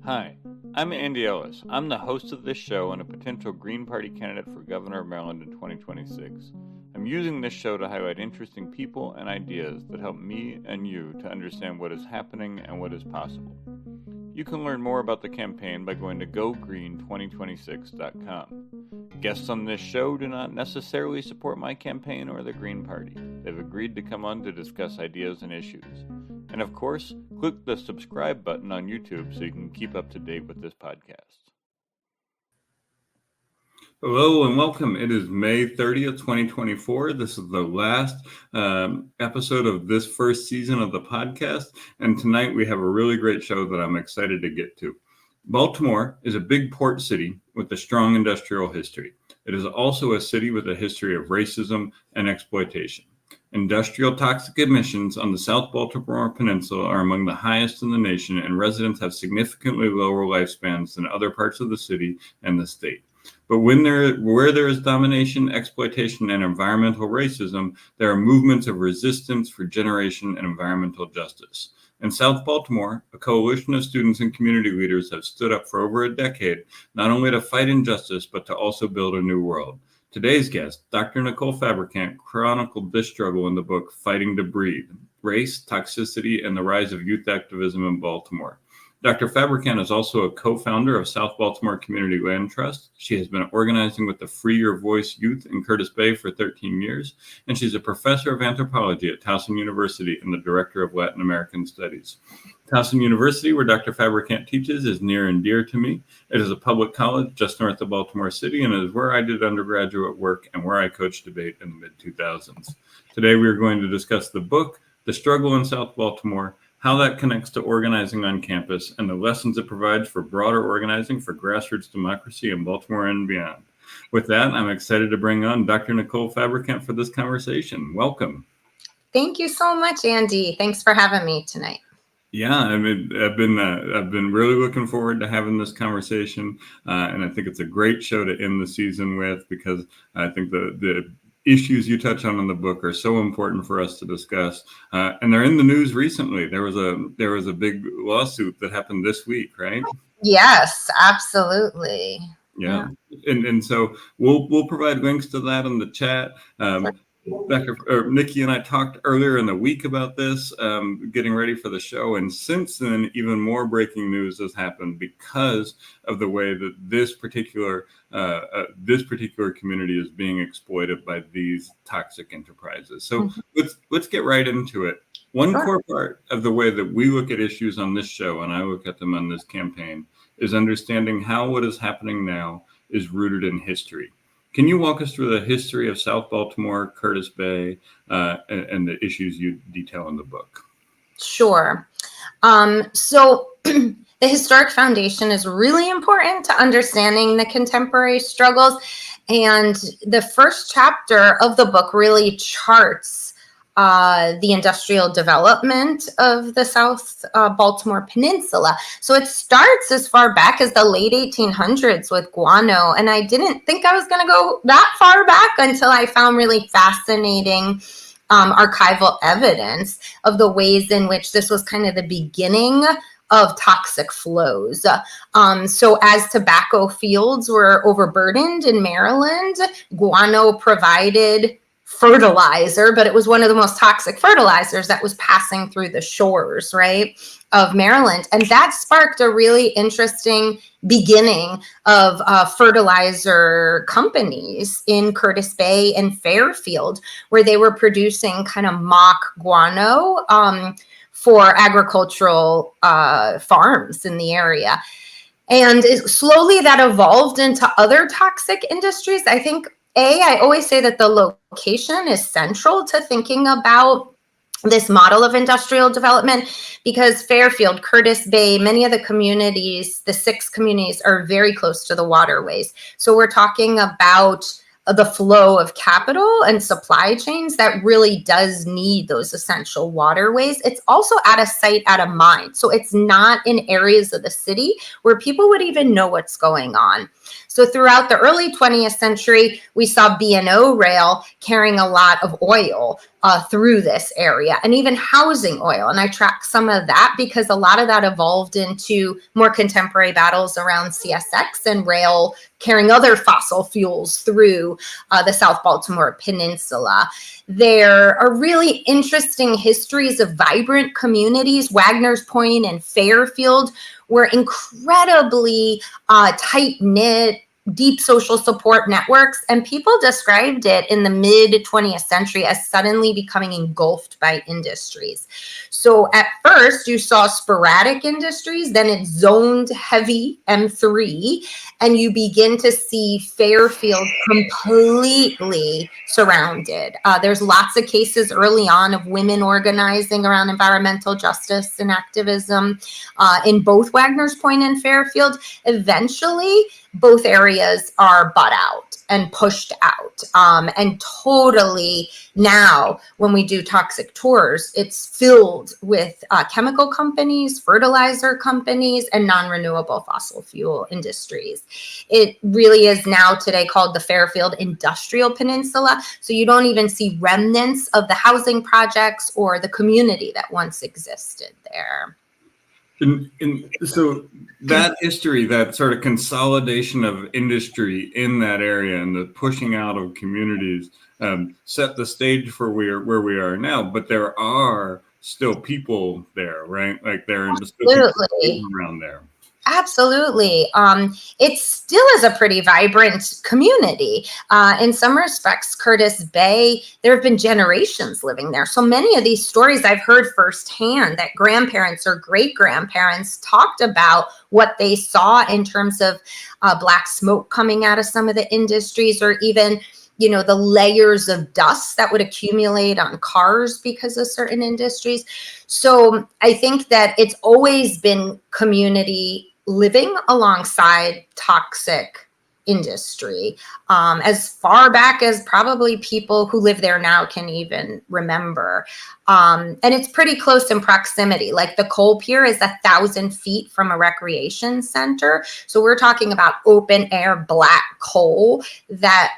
Hi, I'm Andy Ellis. I'm the host of this show and a potential Green Party candidate for governor of Maryland in 2026. I'm using this show to highlight interesting people and ideas that help me and you to understand what is happening and what is possible. You can learn more about the campaign by going to GoGreen2026.com. Guests on this show do not necessarily support my campaign or the Green Party. They've agreed to come on to discuss ideas and issues. And of course, click the subscribe button on YouTube so you can keep up to date with this podcast. Hello and welcome. It is May 30th, 2024. This is the last episode of this first season of the podcast. And tonight we have a really great show that I'm excited to get to. Baltimore is a big port city with a strong industrial history. It is also a city with a history of racism and exploitation. Industrial toxic emissions on the South Baltimore Peninsula are among the highest in the nation, and residents have significantly lower lifespans than other parts of the city and the state. But where there is domination, exploitation, and environmental racism, there are movements of resistance for regeneration and environmental justice. In South Baltimore, a coalition of students and community leaders have stood up for over a decade, not only to fight injustice, but to also build a new world. Today's guest, Dr. Nicole Fabricant, chronicled this struggle in the book, Fighting to Breathe: Race, Toxicity, and the Rise of Youth Activism in Baltimore. Dr. Fabricant is also a co-founder of South Baltimore Community Land Trust. She has been organizing with the Free Your Voice Youth in Curtis Bay for 13 years, and she's a professor of anthropology at Towson University and the director of Latin American Studies. Towson University, where Dr. Fabricant teaches, is near and dear to me. It is a public college just north of Baltimore City, and it is where I did undergraduate work and where I coached debate in the mid-2000s. Today, we are going to discuss the book, The Struggle in South Baltimore, how that connects to organizing on campus, and the lessons it provides for broader organizing for grassroots democracy in Baltimore and beyond. With that, I'm excited to bring on Dr. Nicole Fabricant for this conversation. Welcome. Thank you so much, Andy. Thanks for having me tonight. Yeah, I mean, I've been really looking forward to having this conversation, and I think it's a great show to end the season with, because I think the issues you touch on in the book are so important for us to discuss, and they're in the news recently. There was a big lawsuit that happened this week, right? Yes, absolutely. Yeah. And so we'll provide links to that in the chat. Nikki and I talked earlier in the week about this, getting ready for the show, and since then, even more breaking news has happened because of the way that this particular community is being exploited by these toxic enterprises. So let's get right into it. One core part of the way that we look at issues on this show, and I look at them on this campaign, is understanding how what is happening now is rooted in history. Can you walk us through the history of South Baltimore, Curtis Bay, and the issues you detail in the book? Sure. So the historic foundation is really important to understanding the contemporary struggles. And the first chapter of the book really charts the industrial development of the South Baltimore Peninsula. So it starts as far back as the late 1800s with guano. And I didn't think I was going to go that far back until I found really fascinating archival evidence of the ways in which this was kind of the beginning of toxic flows. So as tobacco fields were overburdened in Maryland, guano provided fertilizer, but it was one of the most toxic fertilizers that was passing through the shores, right, of Maryland. And that sparked a really interesting beginning of fertilizer companies in Curtis Bay and Fairfield, where they were producing kind of mock guano for agricultural farms in the area. And slowly that evolved into other toxic industries. I think I always say that the location is central to thinking about this model of industrial development, because Fairfield, Curtis Bay, many of the communities, the 6 communities, are very close to the waterways. So we're talking about the flow of capital and supply chains that really does need those essential waterways. It's also out of sight, out of mind. So it's not in areas of the city where people would even know what's going on. So throughout the early 20th century, we saw B&O rail carrying a lot of oil through this area, and even housing oil. And I track some of that because a lot of that evolved into more contemporary battles around CSX and rail carrying other fossil fuels through the South Baltimore Peninsula. There are really interesting histories of vibrant communities. Wagner's Point and Fairfield were incredibly tight-knit, deep social support networks, and people described it in the mid 20th century as suddenly becoming engulfed by industries. So at first you saw sporadic industries, then it zoned heavy M3, and you begin to see Fairfield completely surrounded. There's lots of cases early on of women organizing around environmental justice and activism in both Wagner's Point and Fairfield. Eventually, both areas are bought out and pushed out. And totally now, when we do toxic tours, it's filled with chemical companies, fertilizer companies, and non-renewable fossil fuel industries. It really is now today called the Fairfield Industrial Peninsula. So you don't even see remnants of the housing projects or the community that once existed there. And so that history, that sort of consolidation of industry in that area and the pushing out of communities set the stage for where we are now. But there are still people there, right? Like there are still people around there. Absolutely. It still is a pretty vibrant community. In some respects, Curtis Bay, there have been generations living there. So many of these stories I've heard firsthand that grandparents or great-grandparents talked about what they saw in terms of black smoke coming out of some of the industries, or even the layers of dust that would accumulate on cars because of certain industries. So I think that it's always been community living alongside toxic industry, as far back as probably people who live there now can even remember. And it's pretty close in proximity. Like the coal pier is 1,000 feet from a recreation center. So we're talking about open air black coal that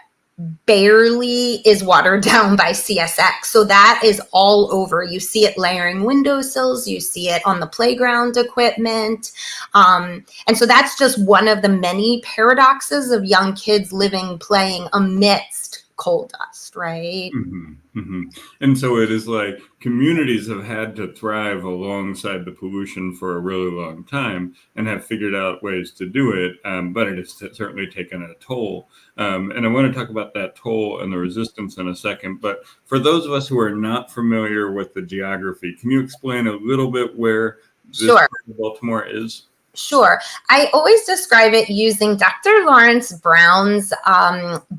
barely is watered down by CSX. So that is all over. You see it layering windowsills, you see it on the playground equipment. And so that's just one of the many paradoxes of young kids living, playing amidst coal dust, right? Mm-hmm, mm-hmm. And so it is like communities have had to thrive alongside the pollution for a really long time and have figured out ways to do it, but it has certainly taken a toll. And I want to talk about that toll and the resistance in a second, but for those of us who are not familiar with the geography, can you explain a little bit where this part of Baltimore is? Sure. I always describe it using Dr. Lawrence Brown's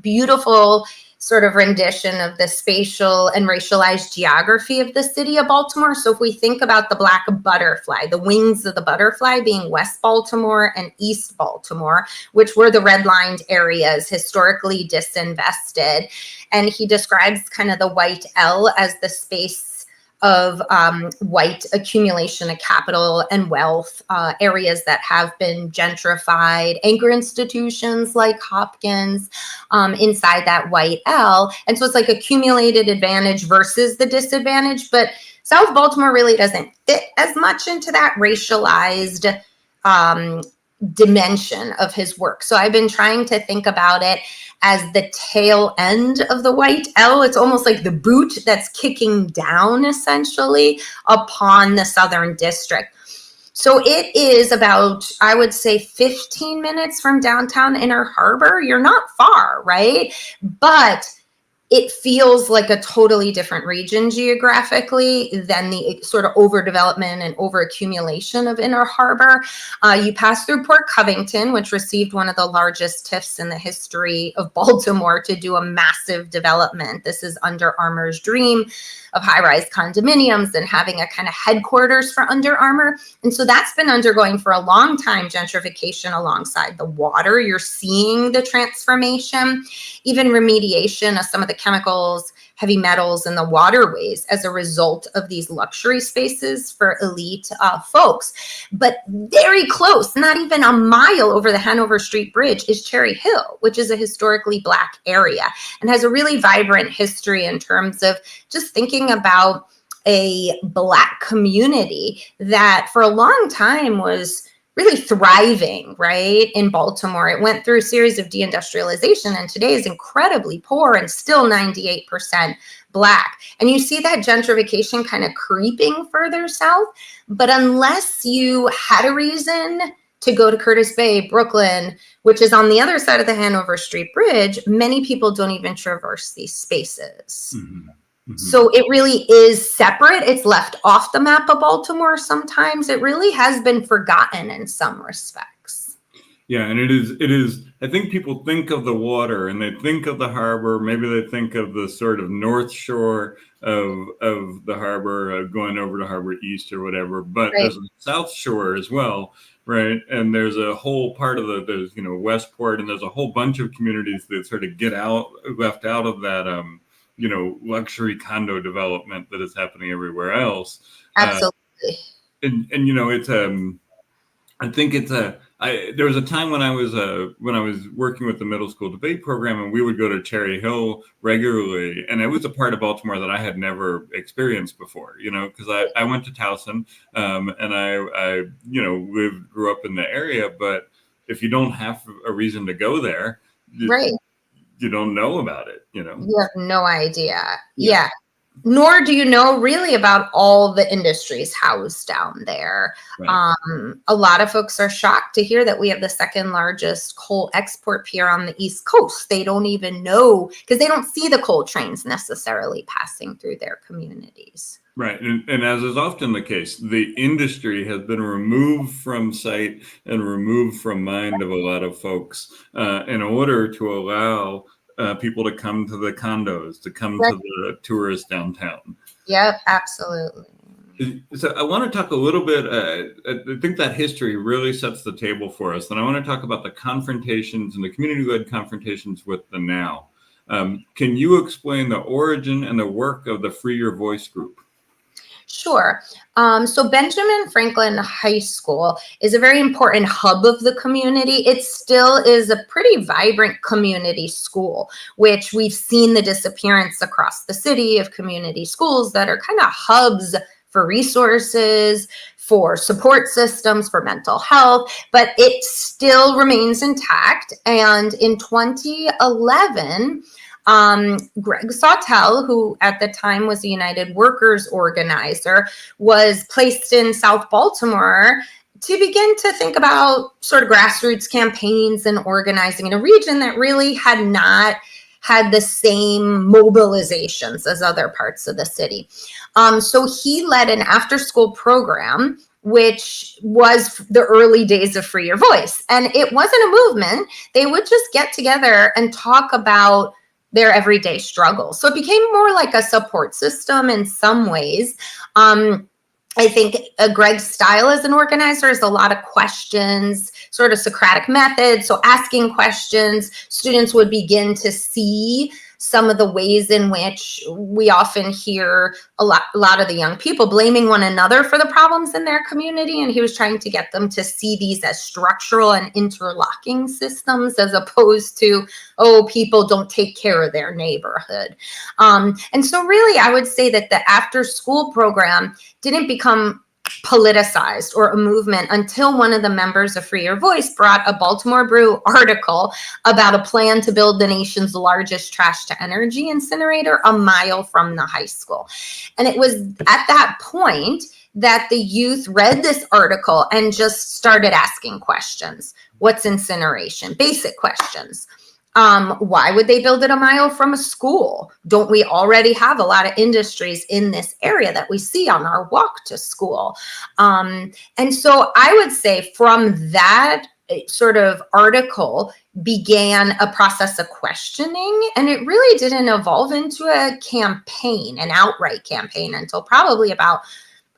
beautiful sort of rendition of the spatial and racialized geography of the city of Baltimore. So if we think about the black butterfly, the wings of the butterfly being West Baltimore and East Baltimore, which were the redlined areas historically disinvested. And he describes kind of the white L as the space of white accumulation of capital and wealth, areas that have been gentrified, anchor institutions like Hopkins inside that white L. And so it's like accumulated advantage versus the disadvantage. But South Baltimore really doesn't fit as much into that racialized dimension of his work. So I've been trying to think about it as the tail end of the white L. It's almost like the boot that's kicking down essentially upon the Southern District. So it is about, I would say, 15 minutes from downtown Inner Harbor. You're not far, right? But it feels like a totally different region geographically than the sort of overdevelopment and overaccumulation of Inner Harbor. You pass through Port Covington, which received one of the largest TIFs in the history of Baltimore to do a massive development. This is Under Armour's dream of high-rise condominiums and having a kind of headquarters for Under Armour. And so that's been undergoing for a long time gentrification alongside the water. You're seeing the transformation, even remediation of some of the chemicals, heavy metals, and the waterways as a result of these luxury spaces for elite folks. But very close, not even a mile over the Hanover Street Bridge, is Cherry Hill, which is a historically Black area and has a really vibrant history in terms of just thinking about a Black community that for a long time was really thriving, right, in Baltimore. It went through a series of deindustrialization and today is incredibly poor and still 98% Black. And you see that gentrification kind of creeping further south. But unless you had a reason to go to Curtis Bay, Brooklyn, which is on the other side of the Hanover Street Bridge, many people don't even traverse these spaces. Mm-hmm. Mm-hmm. So it really is separate. It's left off the map of Baltimore sometimes. It really has been forgotten in some respects. Yeah, and it is, I think people think of the water and they think of the harbor, maybe they think of the sort of north shore of the harbor, going over to Harbor East or whatever, but right. There's a south shore as well, right? And there's a whole part of there's, Westport, and there's a whole bunch of communities that sort of left out of that, luxury condo development that is happening everywhere else. Absolutely. And it's I think it's there was a time when I was working with the middle school debate program, and we would go to Cherry Hill regularly, and it was a part of Baltimore that I had never experienced before, because I went to Towson, and I grew up in the area, but if you don't have a reason to go there, right, you don't know about it, You have no idea. Yeah. Nor do you know really about all the industries housed down there. Right. A lot of folks are shocked to hear that we have the second largest coal export pier on the East Coast. They don't even know because they don't see the coal trains necessarily passing through their communities. Right. And as is often the case, the industry has been removed from sight and removed from mind of a lot of folks in order to allow people to come to the condos, to come right. to the tourists downtown. Yep, absolutely. So I want to talk a little bit, I think that history really sets the table for us. And I want to talk about the confrontations and the community-led confrontations with the now. Can you explain the origin and the work of the Free Your Voice group? Sure. So Benjamin Franklin High School is a very important hub of the community. It still is a pretty vibrant community school, which we've seen the disappearance across the city of community schools that are kind of hubs for resources, for support systems, for mental health, but it still remains intact. And in 2011, Greg Sawtell, who at the time was a United Workers organizer, was placed in South Baltimore to begin to think about sort of grassroots campaigns and organizing in a region that really had not had the same mobilizations as other parts of the city. So he led an after-school program, which was the early days of Free Your Voice. And it wasn't a movement. They would just get together and talk about their everyday struggles. So it became more like a support system in some ways. I think Greg's style as an organizer is a lot of questions, sort of Socratic method. So asking questions, students would begin to see some of the ways in which we often hear a lot of the young people blaming one another for the problems in their community. And he was trying to get them to see these as structural and interlocking systems as opposed to, people don't take care of their neighborhood. And so really, I would say that the after school program didn't become politicized or a movement until one of the members of Free Your Voice brought a Baltimore Brew article about a plan to build the nation's largest trash to energy incinerator a mile from the high school. And it was at that point that the youth read this article and just started asking questions. What's incineration? Basic questions. Why would they build it a mile from a school? Don't we already have a lot of industries in this area that we see on our walk to school? And so I would say from that sort of article began a process of questioning, and it really didn't evolve into a campaign, an outright campaign, until probably about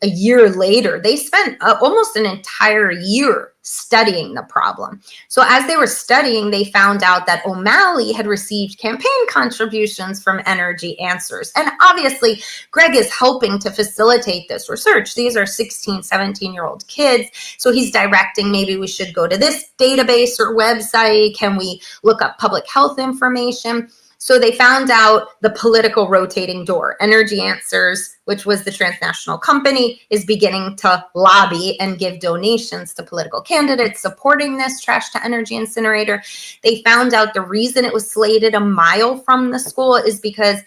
a year later, they spent almost an entire year studying the problem. So as they were studying, they found out that O'Malley had received campaign contributions from Energy Answers. And obviously, Greg is helping to facilitate this research. These are 16, 17-year-old kids. So he's directing, maybe we should go to this database or website. Can we look up public health information? So they found out the political rotating door. Energy Answers, which was the transnational company, is beginning to lobby and give donations to political candidates supporting this trash to energy incinerator. They found out the reason it was slated a mile from the school is because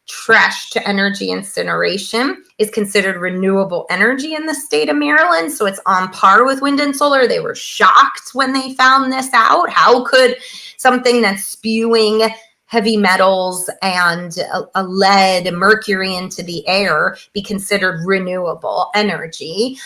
trash to energy incineration is considered renewable energy in the state of Maryland. So it's on par with wind and solar. They were shocked when they found this out. How could something that's spewing heavy metals and a lead, mercury into the air be considered renewable energy?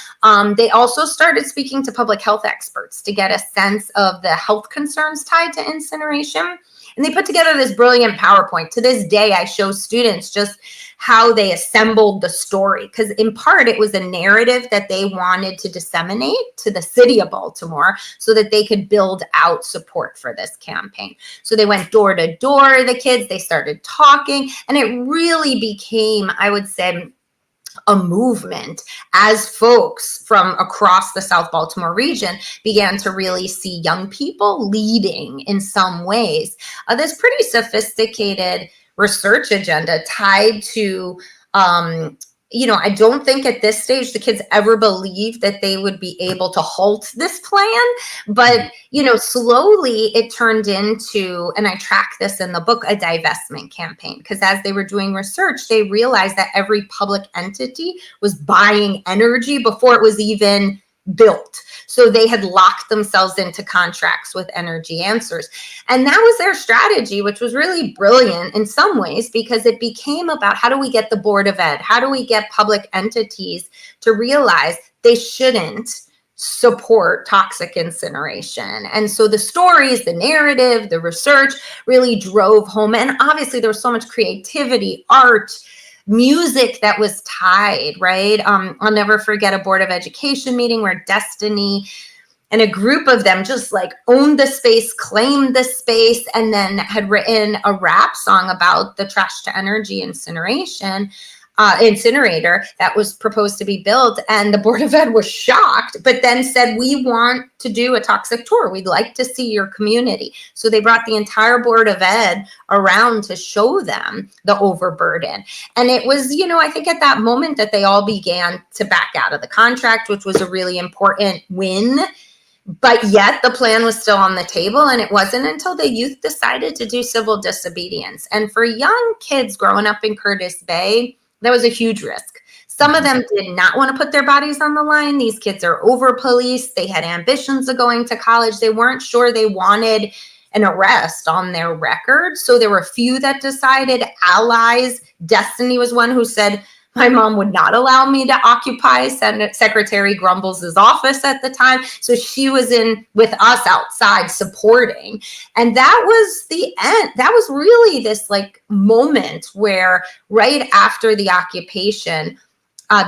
They also started speaking to public health experts to get a sense of the health concerns tied to incineration. And they put together this brilliant PowerPoint. To this day, I show students just how they assembled the story, because in part it was a narrative that they wanted to disseminate to the city of Baltimore so that they could build out support for this campaign. So they went door to door, the kids, they started talking, and it really became, I would say, a movement as folks from across the South Baltimore region began to really see young people leading in some ways. This pretty sophisticated research agenda tied to, I don't think at this stage the kids ever believed that they would be able to halt this plan. But, slowly it turned into, and I track this in the book, a divestment campaign. Because as they were doing research, they realized that every public entity was buying energy before it was even built. So they had locked themselves into contracts with Energy Answers. And that was their strategy, which was really brilliant in some ways, because it became about how do we get the Board of Ed? How do we get public entities to realize they shouldn't support toxic incineration? And so the stories, the narrative, the research really drove home. And obviously there was so much creativity, art, music that was tied, right? I'll never forget a Board of Education meeting where Destiny and a group of them just like owned the space, claimed the space, and then had written a rap song about the trash to energy incinerator that was proposed to be built. And the Board of Ed was shocked, but then said, we want to do a toxic tour. We'd like to see your community. So they brought the entire Board of Ed around to show them the overburden. And it was, I think at that moment that they all began to back out of the contract, which was a really important win. But yet the plan was still on the table, and it wasn't until the youth decided to do civil disobedience. And for young kids growing up in Curtis Bay, that was a huge risk. Some of them did not want to put their bodies on the line. These kids are over-policed. They had ambitions of going to college. They weren't sure they wanted an arrest on their record. So there were a few that decided. Allies, Destiny was one who said, my mom would not allow me to occupy Senate Secretary Grumbles' office at the time. So she was in with us outside supporting. And that was the end. That was really this like moment where right after the occupation,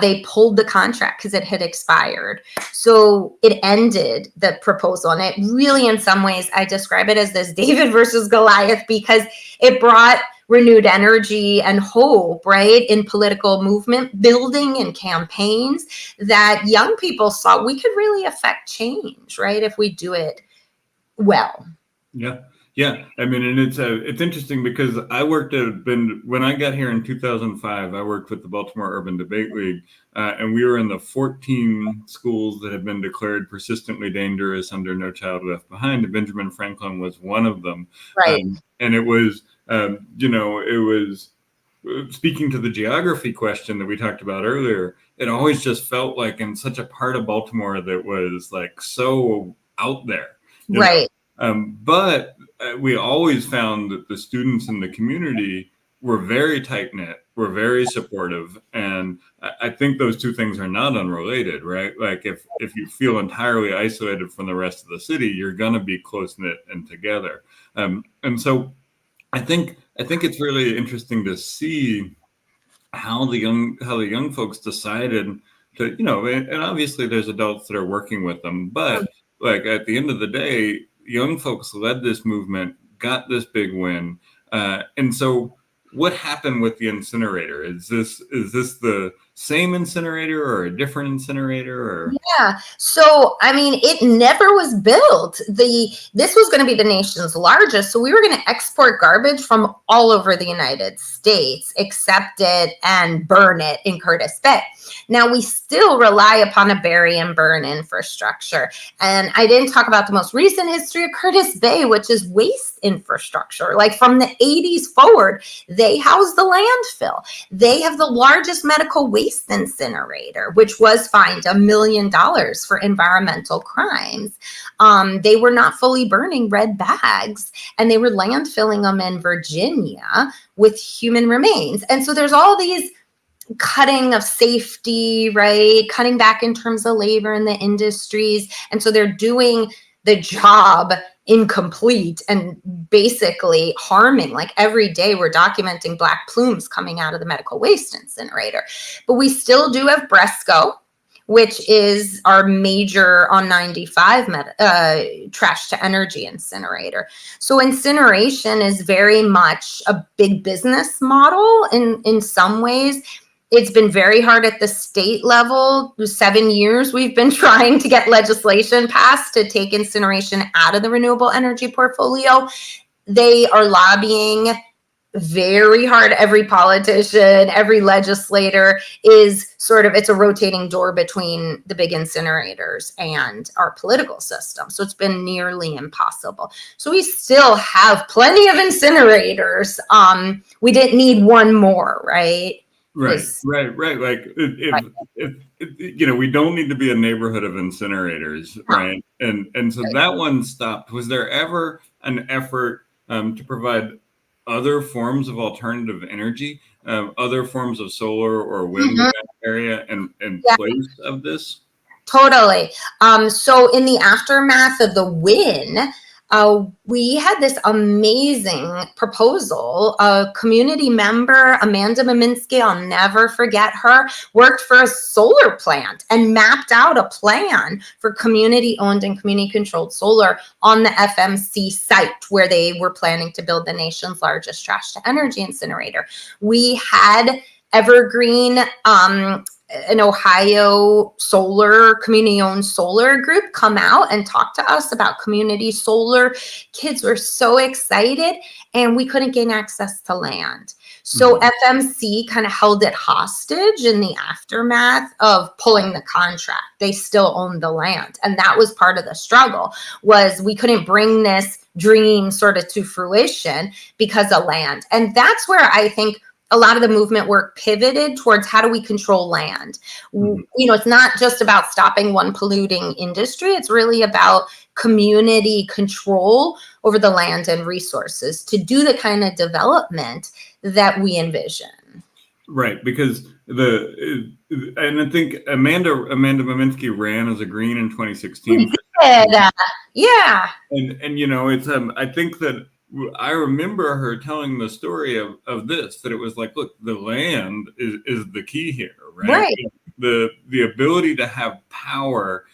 they pulled the contract because it had expired. So it ended the proposal. And it really, in some ways, I describe it as this David versus Goliath, because it brought renewed energy and hope, right, in political movement building and campaigns that young people saw we could really affect change, right, if we do it well. Yeah. I mean, and it's interesting because when I got here in 2005, I worked with the Baltimore Urban Debate League, and we were in the 14 schools that have been declared persistently dangerous under No Child Left Behind. And Benjamin Franklin was one of them. Right. And it was, it was speaking to the geography question that we talked about earlier. It always just felt like in such a part of Baltimore that was like so out there. Right. But we always found that the students in the community were very tight-knit, were very supportive. And I think those two things are not unrelated, right? Like if you feel entirely isolated from the rest of the city, you're going to be close-knit and together. And so I think it's really interesting to see how the young folks decided to, you know, and obviously there's adults that are working with them, but like at the end of the day, young folks led this movement, got this big win. And so what happened with the incinerator? Is this the same incinerator or a different incinerator? Or Yeah. So, I mean, it never was built. This was going to be the nation's largest. So we were going to export garbage from all over the United States, accept it and burn it in Curtis Bay. Now we still rely upon a bury and burn infrastructure. And I didn't talk about the most recent history of Curtis Bay, which is waste infrastructure. Like from the 80s forward, they house the landfill. They have the largest medical waste incinerator, which was fined $1 million for environmental crimes. They were not fully burning red bags, and they were landfilling them in Virginia with human remains. And so there's all these cutting of safety, right? Cutting back in terms of labor in the industries. And so they're doing the job incomplete and basically harming. Like every day we're documenting black plumes coming out of the medical waste incinerator. But we still do have Bresco, which is our major on 95 trash to energy incinerator. So incineration is very much a big business model in some ways. It's been very hard at the state level. 7 years we've been trying to get legislation passed to take incineration out of the renewable energy portfolio. They are lobbying very hard. Every politician, every legislator is sort of, it's a rotating door between the big incinerators and our political system. So it's been nearly impossible. So we still have plenty of incinerators. We didn't need one more, right? Right. Like if you know, we don't need to be a neighborhood of incinerators, right? And so that one stopped. Was there ever an effort to provide other forms of alternative energy, other forms of solar or wind in that area, and place of this? Totally. So in the aftermath of the win, we had this amazing proposal. A community member, Amanda Maminsky, I'll never forget her, worked for a solar plant and mapped out a plan for community-owned and community-controlled solar on the FMC site where they were planning to build the nation's largest trash-to-energy incinerator. We had Evergreen, an Ohio solar, community-owned solar group, come out and talk to us about community solar. Kids were so excited, and we couldn't gain access to land. So FMC kind of held it hostage in the aftermath of pulling the contract. They still owned the land. And that was part of the struggle, was we couldn't bring this dream sort of to fruition because of land. And that's where I think a lot of the movement work pivoted towards how do we control land. You know, it's not just about stopping one polluting industry. It's really about community control over the land and resources to do the kind of development that we envision. Right, because and I think Amanda Maminsky ran as a Green in 2016. Yeah. And you know, it's I think that I remember her telling the story of this, that it was like, look, the land is the key here, right? The ability to have power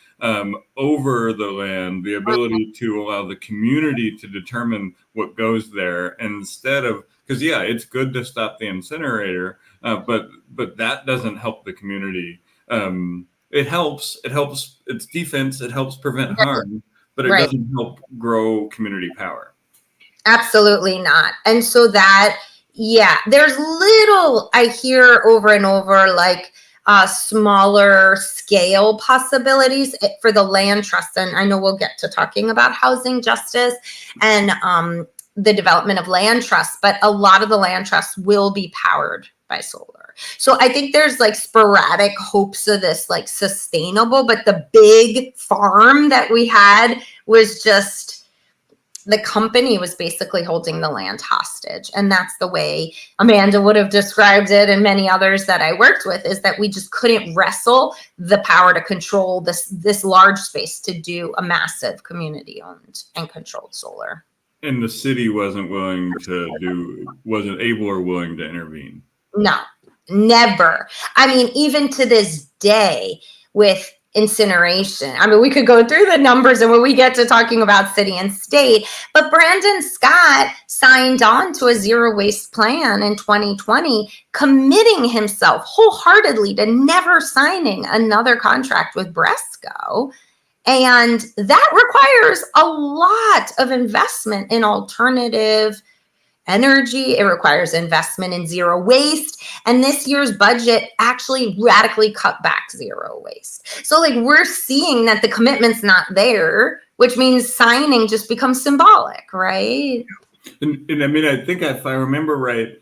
over the land, the ability to allow the community to determine what goes there, instead of, because it's good to stop the incinerator, but that doesn't help the community. It helps its defense, it helps prevent harm, but it doesn't help grow community power. Absolutely not. And so that, there's little I hear over and over, like smaller scale possibilities for the land trust. And I know we'll get to talking about housing justice and the development of land trusts, but a lot of the land trusts will be powered by solar. So I think there's like sporadic hopes of this like sustainable, but the big farm that we had was just, the company was basically holding the land hostage. And that's the way Amanda would have described it, and many others that I worked with, is that we just couldn't wrestle the power to control this large space to do a massive community owned and controlled solar. And the city wasn't able or willing to intervene. No. Never. I mean, even to this day with incineration, I mean, we could go through the numbers and when we get to talking about city and state, but Brandon Scott signed on to a zero waste plan in 2020, committing himself wholeheartedly to never signing another contract with Bresco. And that requires a lot of investment in alternative energy. It requires investment in zero waste. And this year's budget actually radically cut back zero waste. So like we're seeing that the commitment's not there, which means signing just becomes symbolic, right? And I mean, I think if I remember right,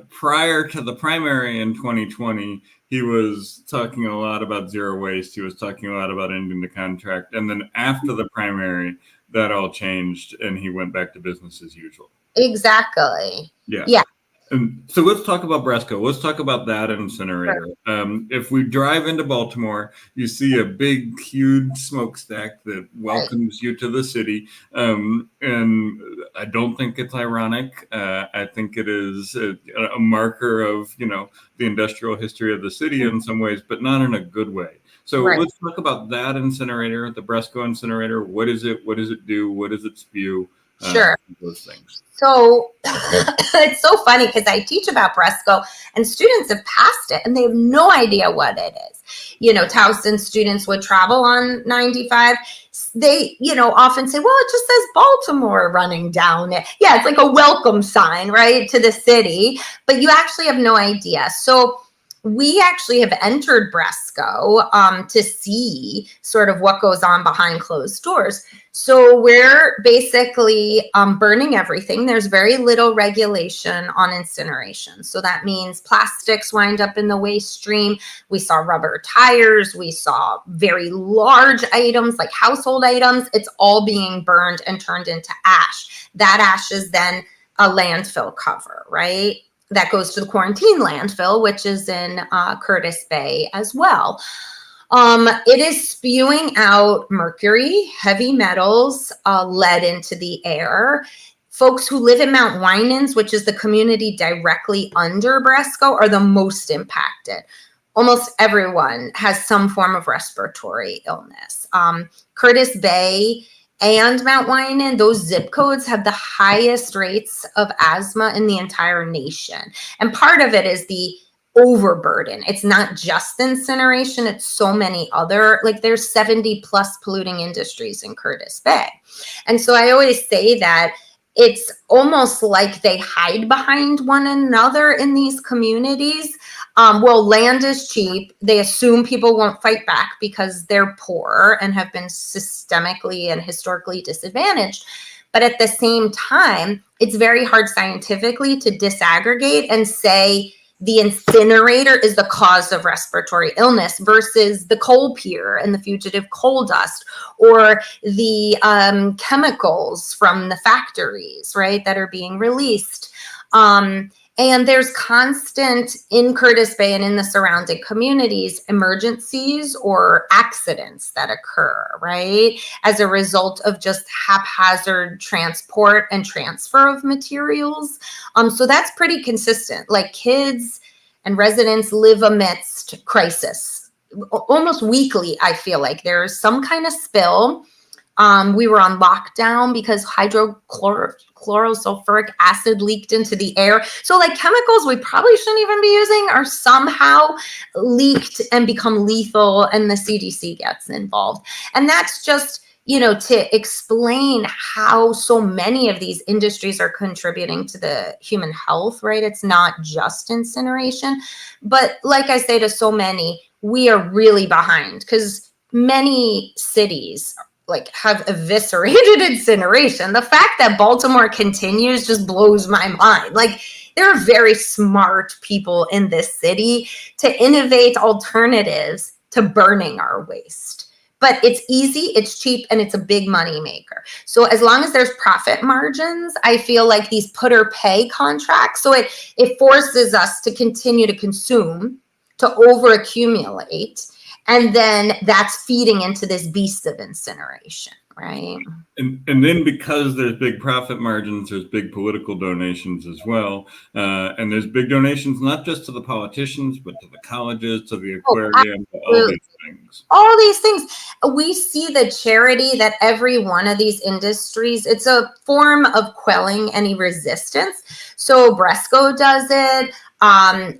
prior to the primary in 2020, he was talking a lot about zero waste. He was talking a lot about ending the contract. And then after the primary, that all changed and he went back to business as usual. Exactly. Yeah. And so let's talk about Bresco. Let's talk about that incinerator. Sure. If we drive into Baltimore, you see a big, huge smokestack that welcomes you to the city. And I don't think it's ironic. I think it is a marker of, the industrial history of the city in some ways, but not in a good way. So let's talk about that incinerator, the Bresco incinerator. What is it? What does it do? What does it spew? Sure. Those things. So it's so funny because I teach about Bresco and students have passed it and they have no idea what it is. Towson students would travel on 95. They, often say, well, it just says Baltimore running down it. Yeah, it's like a welcome sign, right, to the city, but you actually have no idea. So we actually have entered Bresco to see sort of what goes on behind closed doors. So we're basically burning everything. There's very little regulation on incineration. So that means plastics wind up in the waste stream. We saw rubber tires. We saw very large items like household items. It's all being burned and turned into ash. That ash is then a landfill cover, right? That goes to the quarantine landfill, which is in Curtis Bay as well. It is spewing out mercury, heavy metals, lead into the air. Folks who live in Mount Winans, which is the community directly under Bresco, are the most impacted. Almost everyone has some form of respiratory illness. Curtis Bay and Mount Winans, those zip codes have the highest rates of asthma in the entire nation. And part of it is the overburden. It's not just incineration, it's so many other, like there's 70 plus polluting industries in Curtis Bay. And so I always say that it's almost like they hide behind one another in these communities. Well, land is cheap. They assume people won't fight back because they're poor and have been systemically and historically disadvantaged. But at the same time, it's very hard scientifically to disaggregate and say the incinerator is the cause of respiratory illness versus the coal pier and the fugitive coal dust or the chemicals from the factories, right, that are being released. And there's constant in Curtis Bay and in the surrounding communities, emergencies or accidents that occur, right, as a result of just haphazard transport and transfer of materials. So that's pretty consistent. Like kids and residents live amidst crisis. Almost weekly, I feel like there's some kind of spill. We were on lockdown because hydrochlorosulfuric acid leaked into the air. So like chemicals we probably shouldn't even be using are somehow leaked and become lethal and the CDC gets involved. And that's just, to explain how so many of these industries are contributing to the human health, right? It's not just incineration. But like I say to so many, we are really behind because many cities have eviscerated incineration. The fact that Baltimore continues just blows my mind. There are very smart people in this city to innovate alternatives to burning our waste. But it's easy, it's cheap, and it's a big money maker. So as long as there's profit margins, I feel like these put or pay contracts, so it forces us to continue to consume, to over accumulate. And then that's feeding into this beast of incineration, right? And then because there's big profit margins, there's big political donations as well. And there's big donations, not just to the politicians, but to the colleges, to the aquarium, to all these things. All these things. We see the charity that every one of these industries, it's a form of quelling any resistance. So Bresco does it.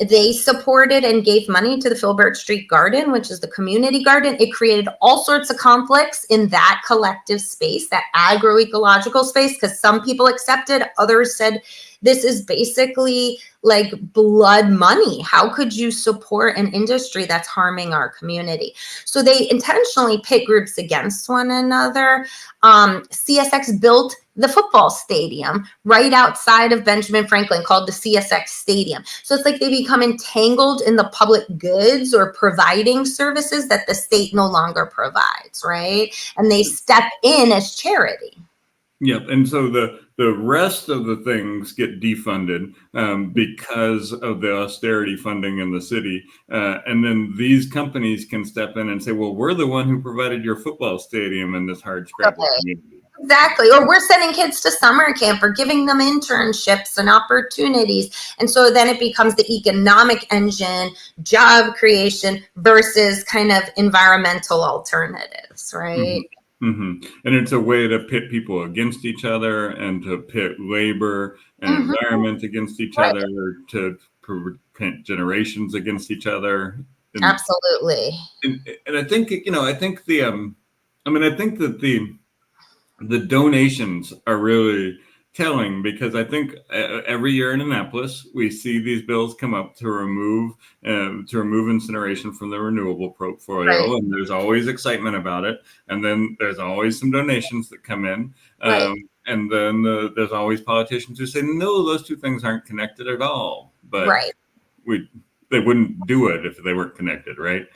They supported and gave money to the Filbert Street Garden, which is the community garden. It created all sorts of conflicts in that collective space, that agroecological space, because some people accepted, others said, this is basically like blood money. How could you support an industry that's harming our community? So they intentionally pit groups against one another. CSX built the football stadium right outside of Benjamin Franklin called the CSX Stadium. So it's like they become entangled in the public goods or providing services that the state no longer provides, right? And they step in as charity. Yep. And so the rest of the things get defunded because of the austerity funding in the city. And then these companies can step in and say, well, we're the one who provided your football stadium in this hard scrabble community. Exactly. Or we're sending kids to summer camp or giving them internships and opportunities. And so then it becomes the economic engine, job creation versus kind of environmental alternatives, right? Mm-hmm. Mm-hmm. And it's a way to pit people against each other and to pit labor and environment against each other, to pit generations against each other. And, absolutely. And I think, I think I think that the donations are really telling, because I think every year in Annapolis, we see these bills come up to remove incineration from the renewable portfolio, and there's always excitement about it. And then there's always some donations that come in. And then there's always politicians who say, no, those two things aren't connected at all. But they wouldn't do it if they weren't connected, right?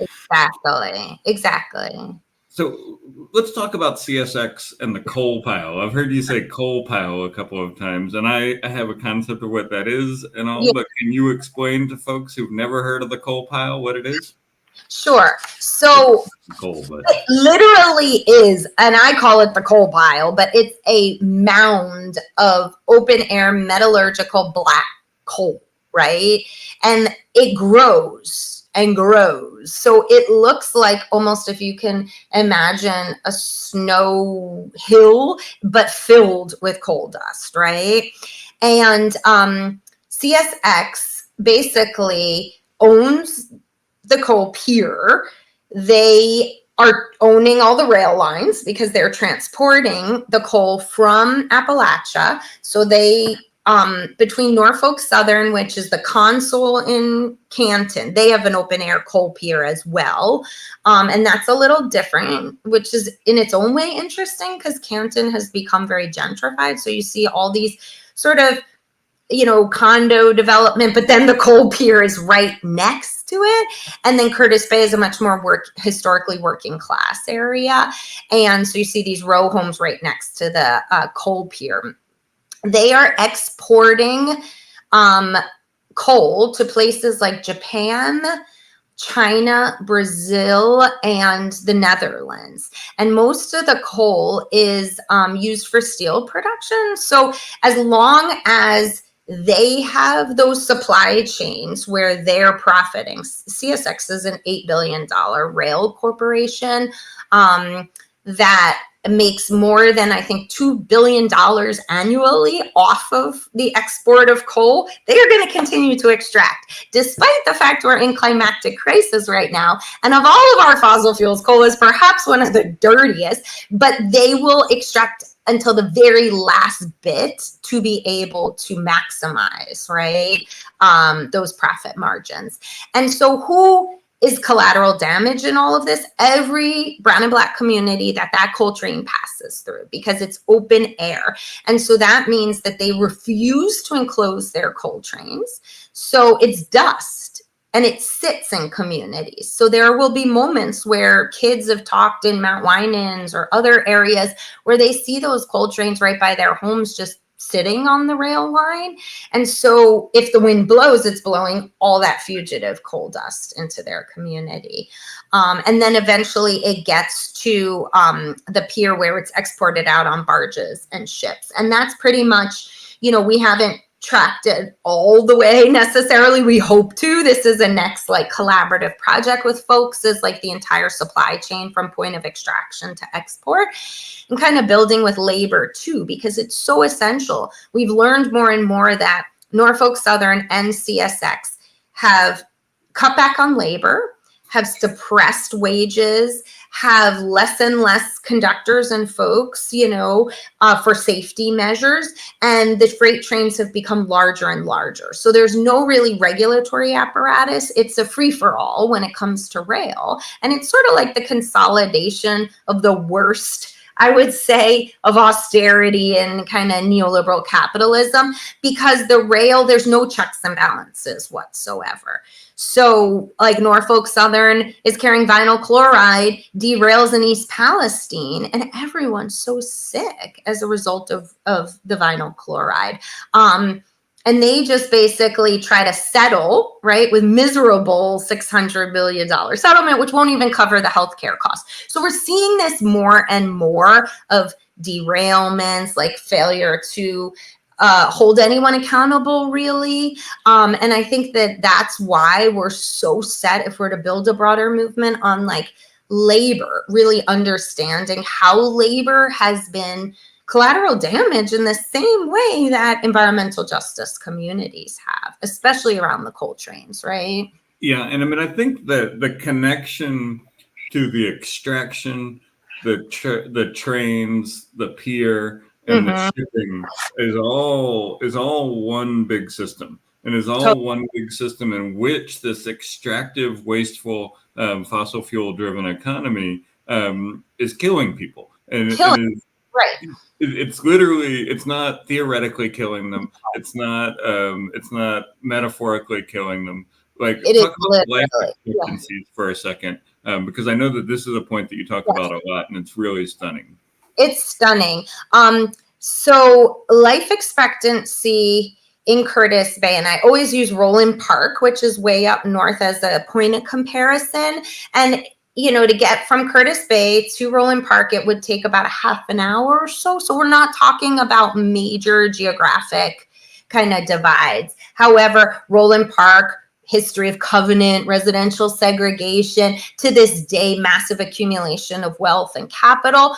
Exactly. So let's talk about CSX and the coal pile. I've heard you say coal pile a couple of times, and I have a concept of what that is and all, but can you explain to folks who've never heard of the coal pile what it is? Sure. So it literally is, and I call it the coal pile, but it's a mound of open air metallurgical black coal, right? And it grows and grows. So it looks like, almost, if you can imagine, a snow hill, but filled with coal dust, right? And CSX basically owns the coal pier. They are owning all the rail lines because they're transporting the coal from Appalachia. So they between Norfolk Southern, which is the Consul in Canton, they have an open air coal pier as well. And that's a little different, which is in its own way interesting, because Canton has become very gentrified. So you see all these sort of, condo development, but then the coal pier is right next to it. And then Curtis Bay is a much more historically working class area. And so you see these row homes right next to the coal pier. They are exporting coal to places like Japan, China, Brazil, and the Netherlands. And most of the coal is used for steel production. So as long as they have those supply chains where they're profiting, CSX is an $8 billion rail corporation that makes more than, I think, $2 billion annually off of the export of coal. They are going to continue to extract, despite the fact we're in climatic crisis right now. And of all of our fossil fuels, coal is perhaps one of the dirtiest, but they will extract until the very last bit to be able to maximize, right, those profit margins. And so who is collateral damage in all of this? Every brown and black community that coal train passes through, because it's open air. And so that means that they refuse to enclose their coal trains. So it's dust and it sits in communities. So there will be moments where kids have talked in Mount Winans or other areas where they see those coal trains right by their homes just sitting on the rail line. And so if the wind blows, it's blowing all that fugitive coal dust into their community. And then eventually it gets to the pier where it's exported out on barges and ships. And that's pretty much, we haven't tracked it all the way necessarily. We hope to. This is a next like collaborative project with folks, is like the entire supply chain from point of extraction to export, and kind of building with labor too, because it's so essential. We've learned more and more that Norfolk Southern and CSX have cut back on labor, have suppressed wages, have less and less conductors and folks, for safety measures. And the freight trains have become larger and larger. So there's no really regulatory apparatus. It's a free-for-all when it comes to rail. And it's sort of like the consolidation of the worst, I would say, of austerity and kind of neoliberal capitalism, because the rail, there's no checks and balances whatsoever. So like Norfolk Southern is carrying vinyl chloride, derails in East Palestine, and everyone's so sick as a result of the vinyl chloride. And they just basically try to settle, right, with miserable $600 billion settlement, which won't even cover the healthcare costs. So we're seeing this more and more of derailments, like failure to hold anyone accountable, really. And I think that that's why we're so set, if we're to build a broader movement on like labor, really understanding how labor has been collateral damage in the same way that environmental justice communities have, especially around the coal trains, right? Yeah, and I mean, I think that the connection to the extraction, the trains, the pier, and the shipping is all one big system, and is all one big system in which this extractive, wasteful, fossil fuel driven economy is killing people, and right. It's literally, it's not theoretically killing them. It's not metaphorically killing them. Like, talk about life expectancies for a second, because I know that this is a point that you talk about a lot, and it's really stunning. It's stunning. So life expectancy in Curtis Bay, and I always use Roland Park, which is way up north, as a point of comparison. And to get from Curtis Bay to Roland Park, it would take about a half an hour or so. So we're not talking about major geographic kind of divides. However, Roland Park, history of covenant, residential segregation, to this day, massive accumulation of wealth and capital.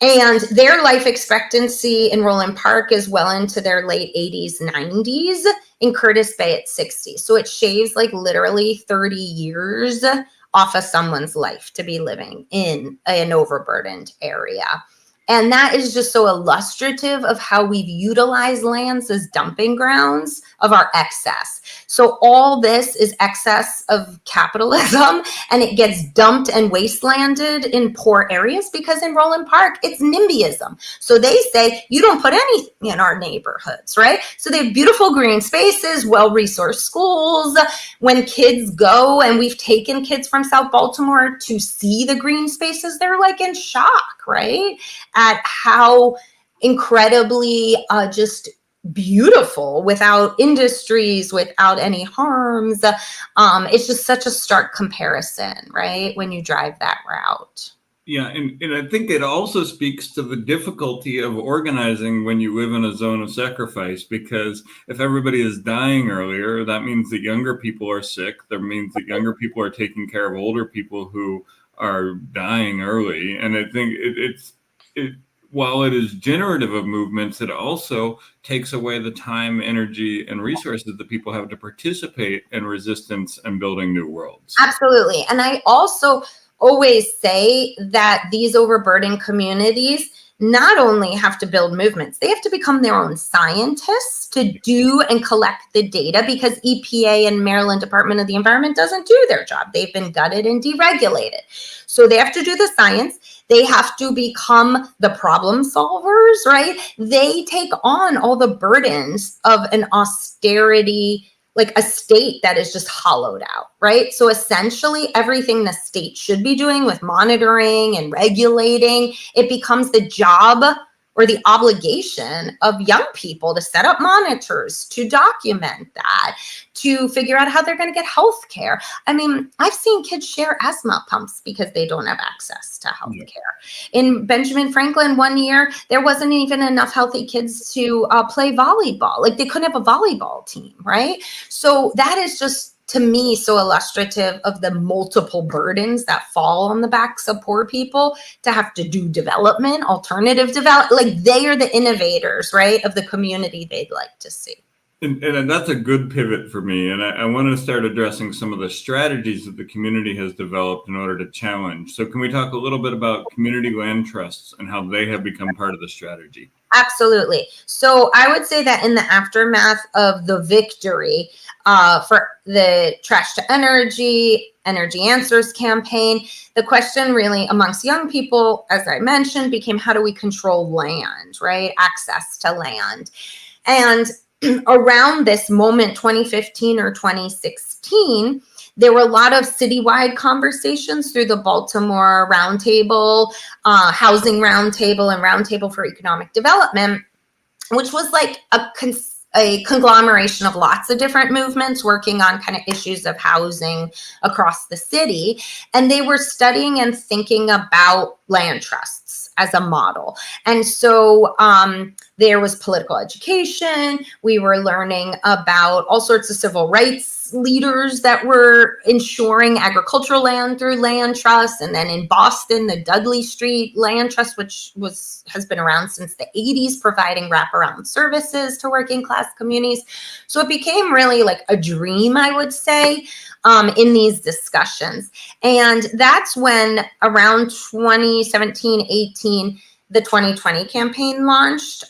And their life expectancy in Roland Park is well into their late 80s, 90s. In Curtis Bay, it's 60. So it shaves like literally 30 years off of someone's life to be living in an overburdened area. And that is just so illustrative of how we've utilized lands as dumping grounds of our excess. So all this is excess of capitalism, and it gets dumped and wastelanded in poor areas, because in Roland Park, it's NIMBYism. So they say, you don't put anything in our neighborhoods, right? So they have beautiful green spaces, well-resourced schools. When kids go, and we've taken kids from South Baltimore to see the green spaces, they're like in shock, right? At how incredibly just beautiful, without industries, without any harms. It's just such a stark comparison, right, when you drive that route. Yeah, and I think it also speaks to the difficulty of organizing when you live in a zone of sacrifice, because if everybody is dying earlier, that means that younger people are sick. That means that younger people are taking care of older people who are dying early. And I think while it is generative of movements, it also takes away the time, energy, and resources that people have to participate in resistance and building new worlds. Absolutely. And I also always say that these overburdened communities not only have to build movements, they have to become their own scientists to do and collect the data, because EPA and Maryland Department of the Environment doesn't do their job. They've been gutted and deregulated. So they have to do the science. They have to become the problem solvers, right? They take on all the burdens of an austerity, like a state that is just hollowed out, right? So essentially everything the state should be doing with monitoring and regulating, it becomes the job or the obligation of young people to set up monitors, to document that, to figure out how they're going to get health care. I mean, I've seen kids share asthma pumps because they don't have access to health care. In Benjamin Franklin, one year, there wasn't even enough healthy kids to play volleyball. Like, they couldn't have a volleyball team, right? So that is just, to me, so illustrative of the multiple burdens that fall on the backs of poor people to have to do development, alternative development. Like, they are the innovators, right, of the community they'd like to see. And that's a good pivot for me. And I want to start addressing some of the strategies that the community has developed in order to challenge. So can we talk a little bit about community land trusts and how they have become part of the strategy? Absolutely. So I would say that in the aftermath of the victory for the Trash to Energy Answers campaign, the question really amongst young people, as I mentioned, became, how do we control land, right? Access to land. And around this moment, 2015 or 2016, there were a lot of citywide conversations through the Baltimore Roundtable, Housing Roundtable, and Roundtable for Economic Development, which was like a conglomeration of lots of different movements working on kind of issues of housing across the city. And they were studying and thinking about land trusts as a model. And so there was political education. We were learning about all sorts of civil rights leaders that were ensuring agricultural land through land trusts. And then in Boston, the Dudley Street Land Trust, which has been around since the 80s, providing wraparound services to working class communities. So it became really like a dream, I would say, in these discussions. And that's when around 2017, 18, the 2020 campaign launched,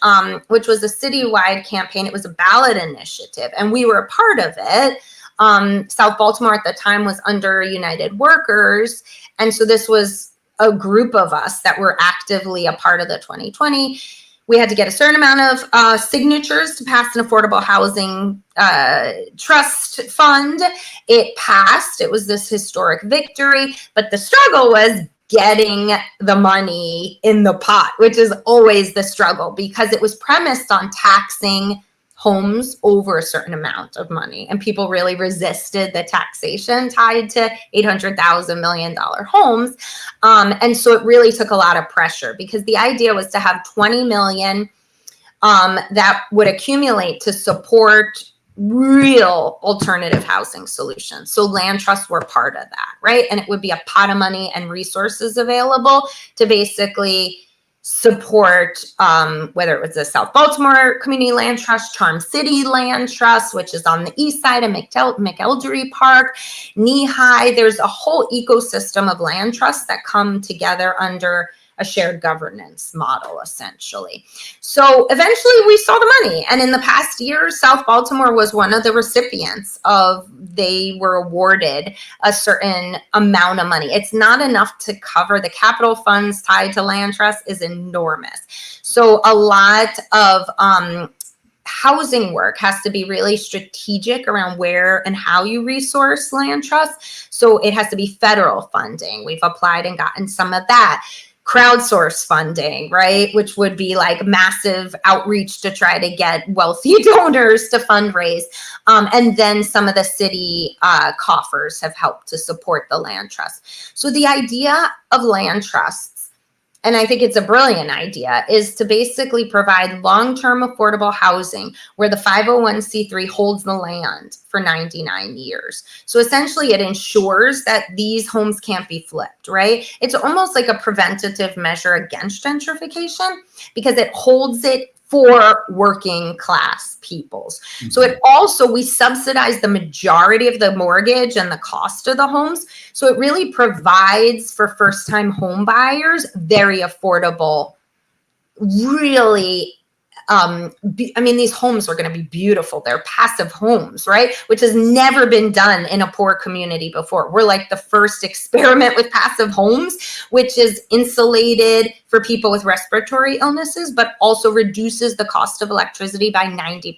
which was a citywide campaign. It was a ballot initiative, and we were a part of it. South Baltimore at the time was under United Workers. And so this was a group of us that were actively a part of the 2020. We had to get a certain amount of signatures to pass an affordable housing trust fund. It passed. It was this historic victory, but the struggle was getting the money in the pot, which is always the struggle, because it was premised on taxing homes over a certain amount of money. And people really resisted the taxation tied to $800,000 million homes. And so it really took a lot of pressure, because the idea was to have 20 million that would accumulate to support real alternative housing solutions. So land trusts were part of that, right? And it would be a pot of money and resources available to basically support, whether it was the South Baltimore Community Land Trust, Charm City Land Trust, which is on the east side of McElderry Park, Knee-High. There's a whole ecosystem of land trusts that come together under a shared governance model, essentially. So eventually we saw the money. And in the past year, South Baltimore was one of the recipients of, they were awarded a certain amount of money. It's not enough to cover the capital funds tied to land trust is enormous. So a lot of housing work has to be really strategic around where and how you resource land trusts. So it has to be federal funding. We've applied and gotten some of that. Crowdsource funding, right? Which would be like massive outreach to try to get wealthy donors to fundraise. And then some of the city coffers have helped to support the land trust. So the idea of land trusts, and I think it's a brilliant idea, is to basically provide long-term affordable housing where the 501c3 holds the land for 99 years. So essentially it ensures that these homes can't be flipped, right? It's almost like a preventative measure against gentrification, because it holds it for working class peoples. Mm-hmm. So it also, we subsidize the majority of the mortgage and the cost of the homes. So it really provides for first-time home buyers very affordable, really, I mean, these homes are going to be beautiful. They're passive homes, right? Which has never been done in a poor community before. We're like the first experiment with passive homes, which is insulated for people with respiratory illnesses, but also reduces the cost of electricity by 90%.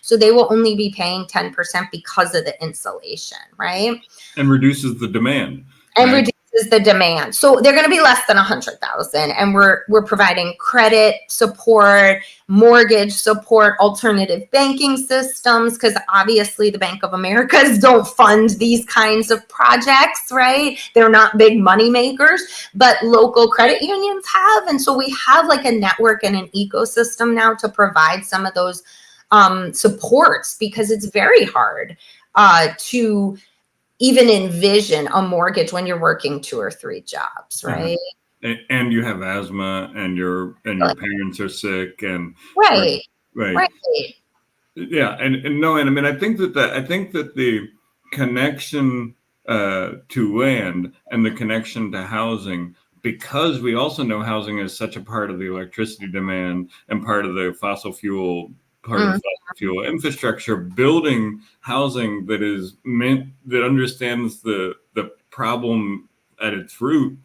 So they will only be paying 10% because of the insulation, right? And reduces the demand. And reduces is the demand. So they're going to be less than 100,000, and we're providing credit support, mortgage support, alternative banking systems, because obviously the Bank of Americas don't fund these kinds of projects, right? They're not big money makers, but local credit unions have. And so we have like a network and an ecosystem now to provide some of those supports, because it's very hard to even envision a mortgage when you're working 2 or 3 jobs, right? And you have asthma, and your parents are sick, and right. Yeah, and no, and I mean, I think that the connection to land and the connection to housing, because we also know housing is such a part of the electricity demand and part of the fossil fuel infrastructure, building housing that understands the problem at its root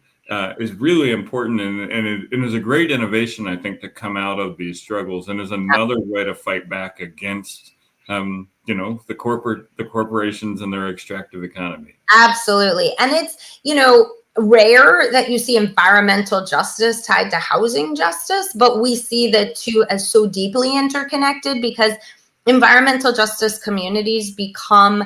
is really important, and it is a great innovation, I think, to come out of these struggles, and is another way to fight back against the corporations and their extractive economy. Absolutely. And it's rare that you see environmental justice tied to housing justice, but we see the two as so deeply interconnected, because environmental justice communities become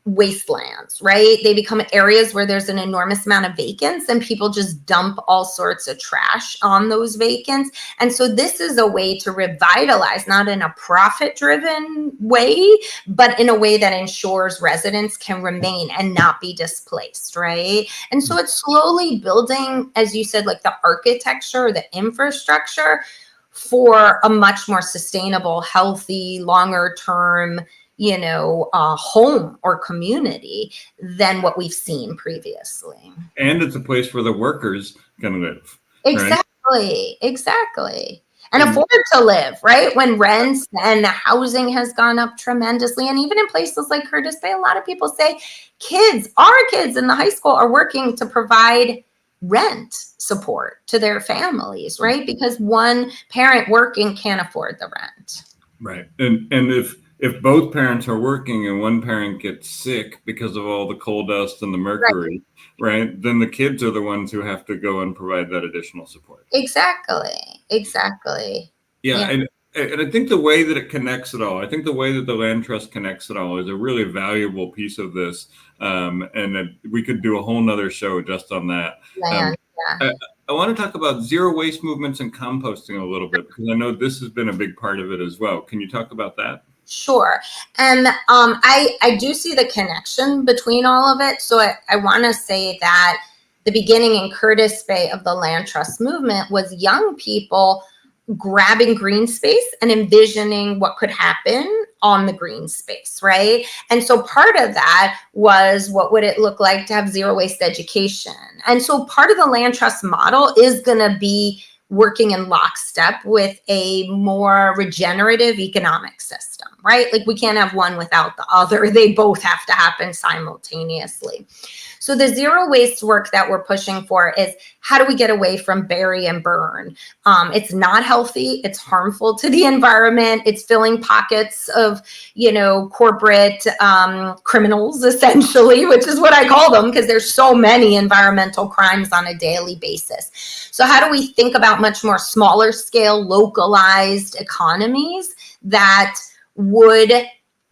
wastelands, right? They become areas where there's an enormous amount of vacants, and people just dump all sorts of trash on those vacants. And so this is a way to revitalize, not in a profit-driven way, but in a way that ensures residents can remain and not be displaced, right? And so it's slowly building, as you said, like the architecture, the infrastructure for a much more sustainable, healthy, longer term home or community than what we've seen previously. And it's a place where the workers can live. Exactly. And afford to live, right? When rents and the housing has gone up tremendously. And even in places like Curtis Bay, a lot of people say our kids in the high school are working to provide rent support to their families, right? Because one parent working can't afford the rent. Right. And if both parents are working and one parent gets sick because of all the coal dust and the mercury, right, then the kids are the ones who have to go and provide that additional support. Exactly. Yeah. And I think the way that it connects it all, I think the way that the land trust connects it all is a really valuable piece of this. And that we could do a whole nother show just on that. I want to talk about zero waste movements and composting a little bit, because I know this has been a big part of it as well. Can you talk about that? Sure. And I do see the connection between all of it. So I want to say that the beginning in Curtis Bay of the land trust movement was young people grabbing green space and envisioning what could happen on the green space, right? And so part of that was, what would it look like to have zero waste education? And so part of the land trust model is going to be working in lockstep with a more regenerative economic system, right? Like, we can't have one without the other. They both have to happen simultaneously. So the zero waste work that we're pushing for is, how do we get away from bury and burn? It's not healthy. It's harmful to the environment. It's filling pockets of, corporate criminals, essentially, which is what I call them, because there's so many environmental crimes on a daily basis. So how do we think about much more smaller scale, localized economies that would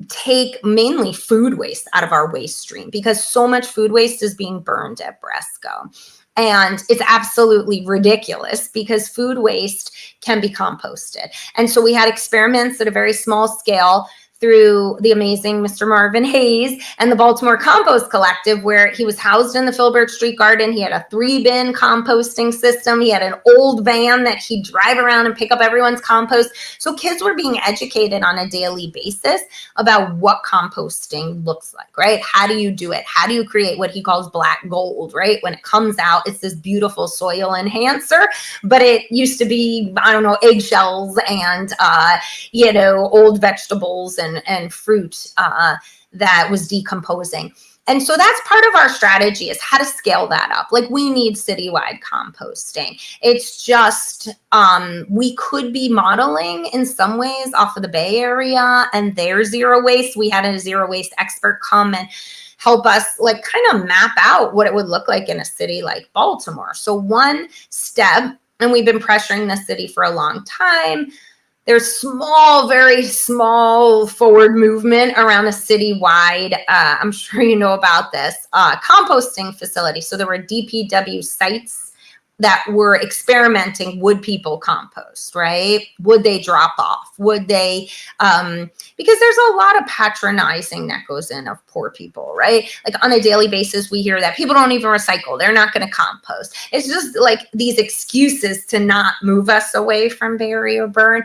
take mainly food waste out of our waste stream, because so much food waste is being burned at Bresco. And it's absolutely ridiculous, because food waste can be composted. And so we had experiments at a very small scale through the amazing Mr. Marvin Hayes and the Baltimore Compost Collective, where he was housed in the Filbert Street Garden. He had a 3-bin composting system. He had an old van that he'd drive around and pick up everyone's compost. So kids were being educated on a daily basis about what composting looks like, right? How do you do it? How do you create what he calls black gold, right? When it comes out, it's this beautiful soil enhancer, but it used to be, eggshells and, old vegetables and fruit that was decomposing. And so that's part of our strategy, is how to scale that up. Like, we need citywide composting. It's just, we could be modeling in some ways off of the Bay Area and their zero waste. We had a zero waste expert come and help us like kind of map out what it would look like in a city like Baltimore. So one step, and we've been pressuring the city for a long time, there's small, very small forward movement around a citywide, I'm sure you know about this, composting facility. So there were DPW sites that were experimenting. Would people compost, right? Would they drop off? Would they, because there's a lot of patronizing that goes in of poor people, right? Like on a daily basis, we hear that people don't even recycle. They're not going to compost. It's just like these excuses to not move us away from bury or burn.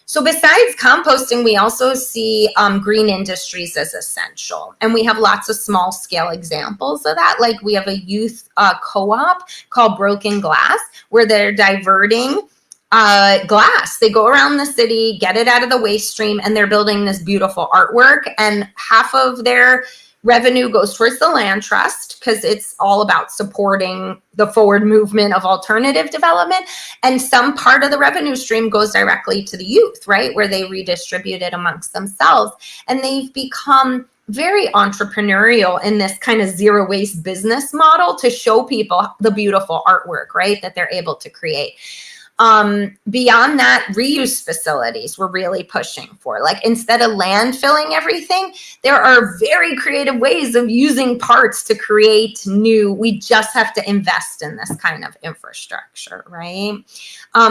So besides composting, we also see green industries as essential. And we have lots of small scale examples of that. Like we have a youth co-op called Broken Glass, where they're diverting glass. They go around the city, get it out of the waste stream, and they're building this beautiful artwork. And half of their revenue goes towards the land trust because it's all about supporting the forward movement of alternative development. And some part of the revenue stream goes directly to the youth, right? Where they redistribute it amongst themselves. And they've become very entrepreneurial in this kind of zero waste business model to show people the beautiful artwork, right? That they're able to create. Beyond that, reuse facilities we're really pushing for. Like instead of landfilling everything, there are very creative ways of using parts to create new. We just have to invest in this kind of infrastructure, right?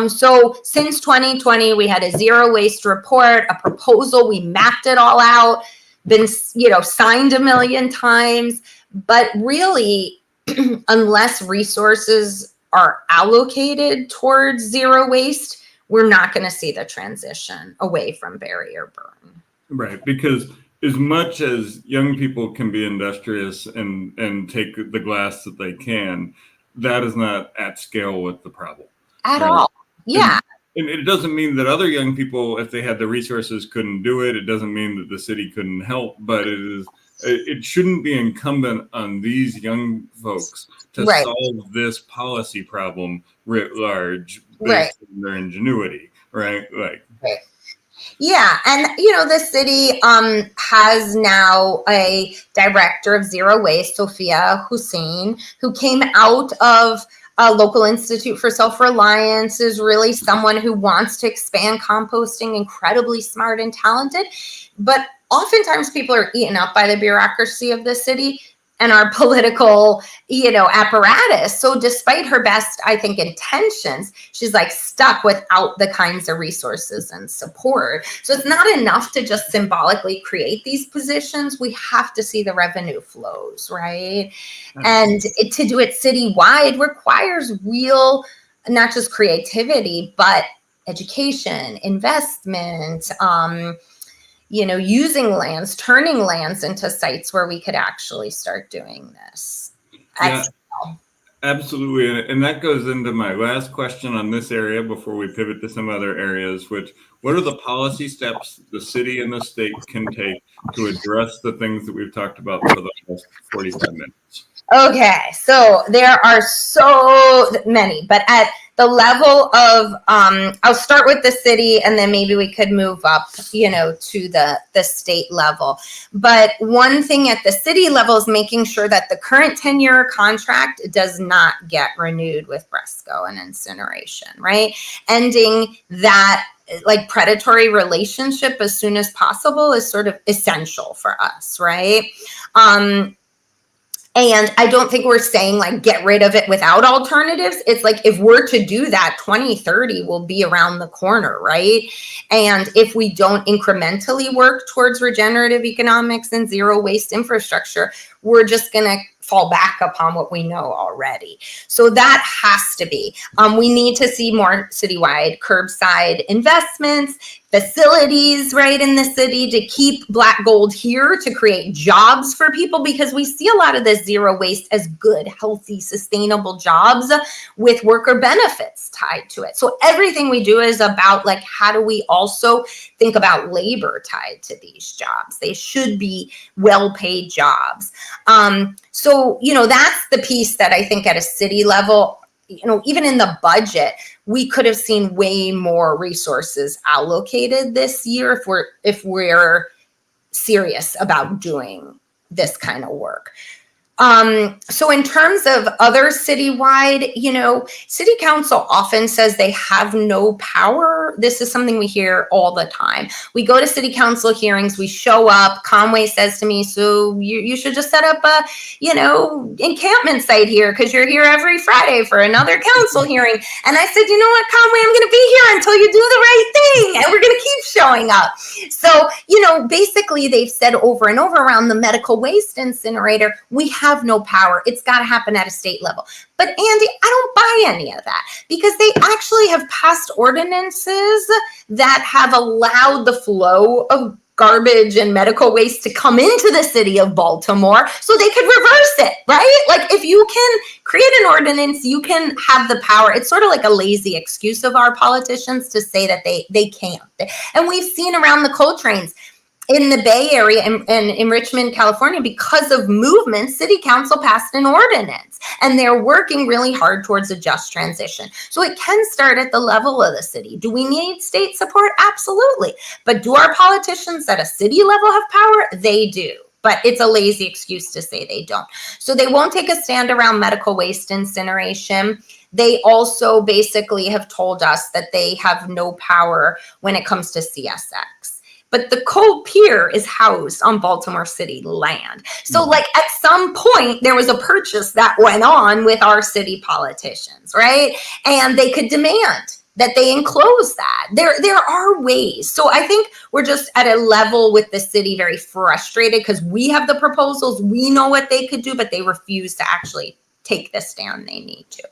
So since 2020, we had a zero waste report, a proposal. We mapped it all out, been, signed a million times, but really, unless resources are allocated towards zero waste, we're not going to see the transition away from bury or burn. Right, because as much as young people can be industrious and take the glass that they can, that is not at scale with the problem. At all. Yeah. And it doesn't mean that other young people, if they had the resources, couldn't do it. It doesn't mean that the city couldn't help, but it shouldn't be incumbent on these young folks to solve this policy problem writ large based on their ingenuity, right? Yeah, and the city has now a director of zero waste, Sophia Hussein, who came out of a local institute for self-reliance, is really someone who wants to expand composting, incredibly smart and talented, but oftentimes people are eaten up by the bureaucracy of the city and our political, apparatus. So despite her best, I think, intentions, she's like stuck without the kinds of resources and support. So it's not enough to just symbolically create these positions. We have to see the revenue flows, right? And to do it citywide requires real, not just creativity, but education, investment, using lands, turning lands into sites where we could actually start doing this. Absolutely. And that goes into my last question on this area before we pivot to some other areas, what are the policy steps the city and the state can take to address the things that we've talked about for the last 45 minutes? Okay, so there are so many, but at the level of, I'll start with the city and then maybe we could move up, to the state level. But one thing at the city level is making sure that the current 10-year contract does not get renewed with Bresco and incineration, right? Ending that predatory relationship as soon as possible is sort of essential for us, right? And I don't think we're saying get rid of it without alternatives. It's if we're to do that, 2030 will be around the corner, right? And if we don't incrementally work towards regenerative economics and zero waste infrastructure, we're just going to fall back upon what we know already. So that has to be. We need to see more citywide curbside investments, facilities right in the city to keep Black gold here, to create jobs for people, because we see a lot of this zero waste as good, healthy, sustainable jobs with worker benefits tied to it. So everything we do is about how do we also think about labor tied to these jobs? They should be well-paid jobs. So, that's the piece that I think at a city level, even in the budget, we could have seen way more resources allocated this year if we're serious about doing this kind of work. So in terms of other citywide, city council often says they have no power. This is something we hear all the time. We go to city council hearings, we show up, Conway says to me, so you should just set up a, encampment site here because you're here every Friday for another council hearing. And I said, you know what, Conway, I'm going to be here until you do the right thing. And we're going to keep showing up. So, basically they've said over and over around the medical waste incinerator, we have no power. It's got to happen at a state level. But Andy, I don't buy any of that because they actually have passed ordinances that have allowed the flow of garbage and medical waste to come into the city of Baltimore so they could reverse it, right? Like if you can create an ordinance, you can have the power. It's sort of like a lazy excuse of our politicians to say that they can't. And we've seen around the coal trains in the Bay Area and in Richmond, California, because of movement, city council passed an ordinance and they're working really hard towards a just transition. So it can start at the level of the city. Do we need state support? Absolutely. But do our politicians at a city level have power? They do. But it's a lazy excuse to say they don't. So they won't take a stand around medical waste incineration. They also basically have told us that they have no power when it comes to CSX. But the coal pier is housed on Baltimore City land. So like at some point, there was a purchase that went on with our city politicians, right? And they could demand that they enclose that. There are ways. So I think we're just at a level with the city very frustrated because we have the proposals, we know what they could do, but they refuse to actually take the stand they need to.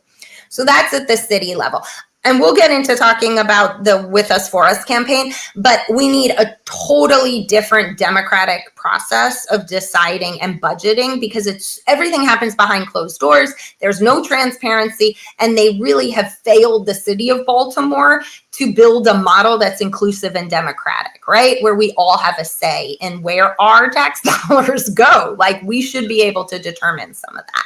So that's at the city level. And we'll get into talking about the With Us For Us campaign, but we need a totally different democratic process of deciding and budgeting because everything happens behind closed doors. There's no transparency, and they really have failed the city of Baltimore to build a model that's inclusive and democratic, right? Where we all have a say in where our tax dollars go. Like we should be able to determine some of that.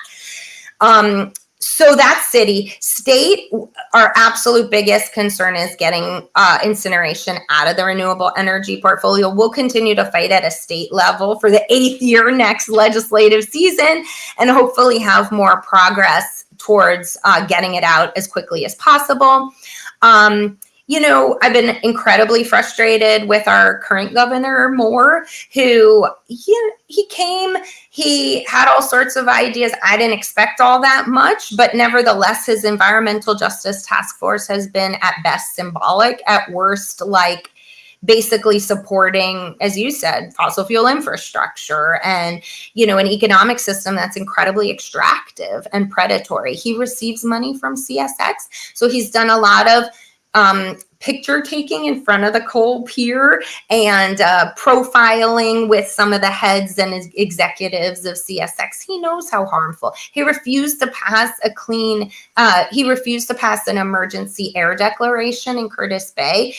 So that's city. State, our absolute biggest concern is getting incineration out of the renewable energy portfolio. We'll continue to fight at a state level for the 8th year next legislative season and hopefully have more progress towards getting it out as quickly as possible. I've been incredibly frustrated with our current governor, Moore, who he came, he had all sorts of ideas. I didn't expect all that much, but nevertheless, his environmental justice task force has been at best symbolic, at worst, like basically supporting, as you said, fossil fuel infrastructure and, an economic system that's incredibly extractive and predatory. He receives money from CSX. So he's done a lot of picture taking in front of the coal pier and profiling with some of the heads and executives of CSX. He knows how harmful. He refused to pass an emergency air declaration in Curtis Bay.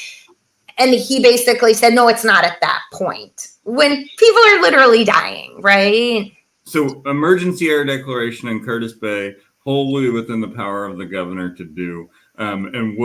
And he basically said, no, it's not at that point when people are literally dying, right? So emergency air declaration in Curtis Bay, wholly within the power of the governor to do. And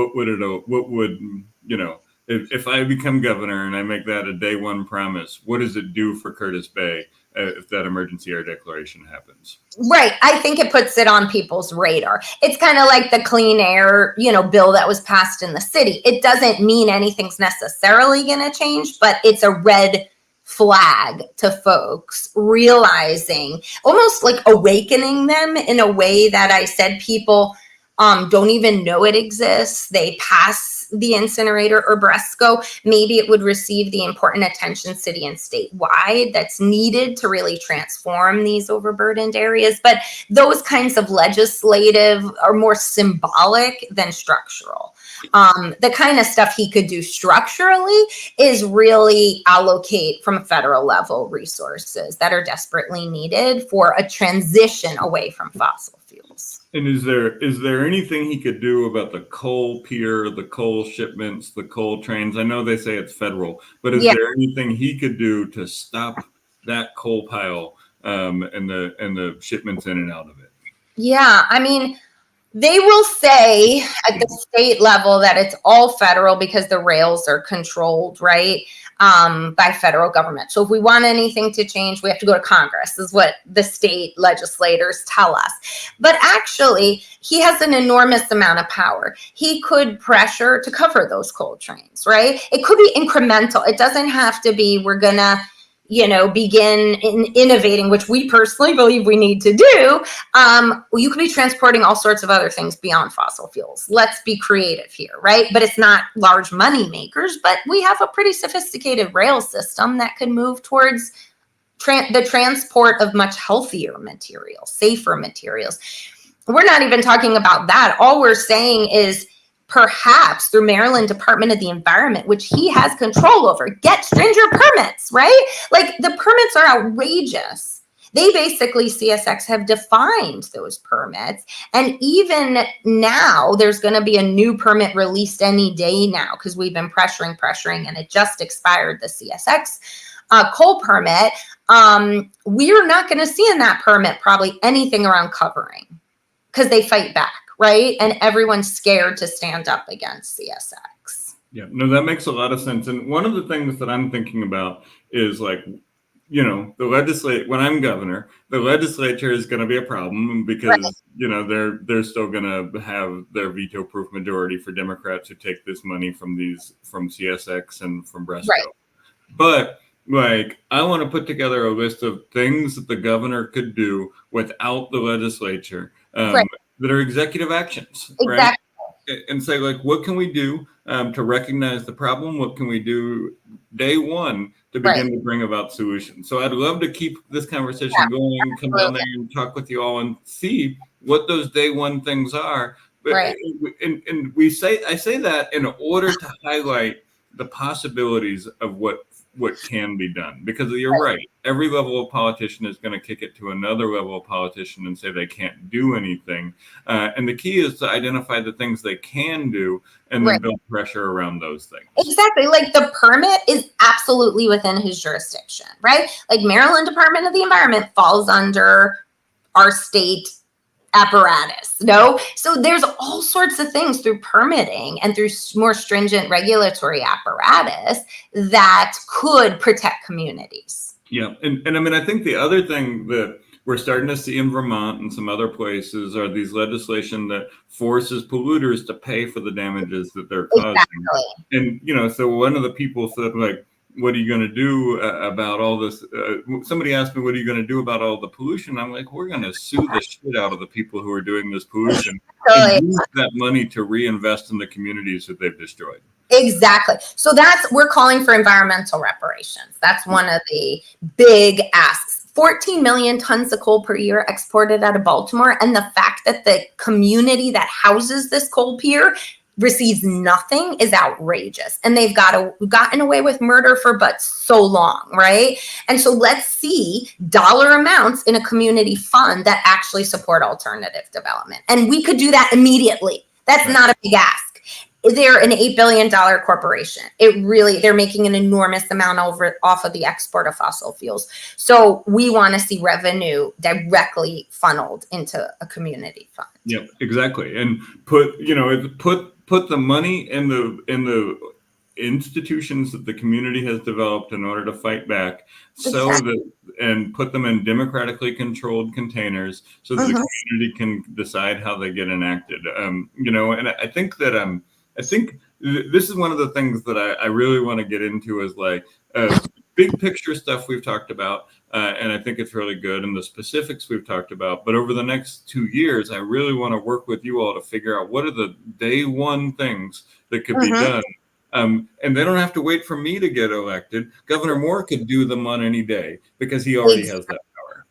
if I become governor and I make that a day one promise, what does it do for Curtis Bay if that emergency air declaration happens? Right. I think it puts it on people's radar. It's kind of like the clean air, bill that was passed in the city. It doesn't mean anything's necessarily going to change, but it's a red flag to folks realizing, almost like awakening them in a way that I said people don't even know it exists. They pass the incinerator or Bresco. Maybe it would receive the important attention city and statewide that's needed to really transform these overburdened areas. But those kinds of legislative are more symbolic than structural. The kind of stuff he could do structurally is really allocate from federal level resources that are desperately needed for a transition away from fossil fuels. And is there anything he could do about the coal pier, the coal shipments, the coal trains? I know they say it's federal, but is there anything he could do to stop that coal pile and the shipments in and out of it? Yeah, I mean, They will say at the state level that it's all federal because the rails are controlled, right, by federal government. So if we want anything to change, we have to go to Congress, is what the state legislators tell us. But actually, he has an enormous amount of power. He could pressure to cover those coal trains, right? It could be incremental. It doesn't have to be, we're going to, begin innovating, which we personally believe we need to do. You could be transporting all sorts of other things beyond fossil fuels. Let's be creative here, right? But it's not large money makers, but we have a pretty sophisticated rail system that could move towards the transport of much healthier materials, safer materials. We're not even talking about that. All we're saying is, perhaps through Maryland Department of the Environment, which he has control over, get stringent permits, right? Like, the permits are outrageous. They basically, CSX have defined those permits. And even now, there's going to be a new permit released any day now, because we've been pressuring, and it just expired, the CSX coal permit. We're not going to see in that permit probably anything around covering, because they fight back. Right? And everyone's scared to stand up against CSX. Yeah, no, that makes a lot of sense. And one of the things that I'm thinking about is, like, when I'm governor, the legislature is going to be a problem because, right, they're still going to have their veto-proof majority for Democrats who take this money from CSX and from Bresco. Right. But, like, I want to put together a list of things that the governor could do without the legislature. Right. That are executive actions, exactly, right? And say, like, what can we do to recognize the problem? What can we do day one to begin to bring about solutions? So I'd love to keep this conversation going, come down there and talk with you all and see what those day one things are. But, right. And I say that in order to highlight the possibilities of what can be done, because you're right. Every level of politician is going to kick it to another level of politician and say they can't do anything. And the key is to identify the things they can do and then build pressure around those things. Exactly. Like, the permit is absolutely within his jurisdiction, right? Like, Maryland Department of the Environment falls under our state apparatus. No. So there's all sorts of things through permitting and through more stringent regulatory apparatus that could protect communities. Yeah. And I mean, I think the other thing that we're starting to see in Vermont and some other places are these legislation that forces polluters to pay for the damages that they're causing. Exactly. And, so one of the people said, like, what are you going to do about all this? Somebody asked me, what are you going to do about all the pollution? I'm like, we're going to sue the shit out of the people who are doing this pollution and use that money to reinvest in the communities that they've destroyed. Exactly. So we're calling for environmental reparations. That's one of the big asks. 14 million tons of coal per year exported out of Baltimore. And the fact that the community that houses this coal pier receives nothing is outrageous. And they've gotten away with murder for but so long, right? And so let's see dollar amounts in a community fund that actually support alternative development. And we could do that immediately. That's not a big ask. They're an $8 billion corporation. They're making an enormous amount off of the export of fossil fuels. So we want to see revenue directly funneled into a community fund. Yep, exactly. And put the money in the institutions that the community has developed in order to fight back, and put them in democratically controlled containers so that the community can decide how they get enacted. And I think that I think this is one of the things that I really want to get into is, like, big picture stuff we've talked about. And I think it's really good. And the specifics we've talked about. But over the next 2 years, I really want to work with you all to figure out what are the day one things that could be done. And they don't have to wait for me to get elected. Governor Moore could do them on any day because he already has that power.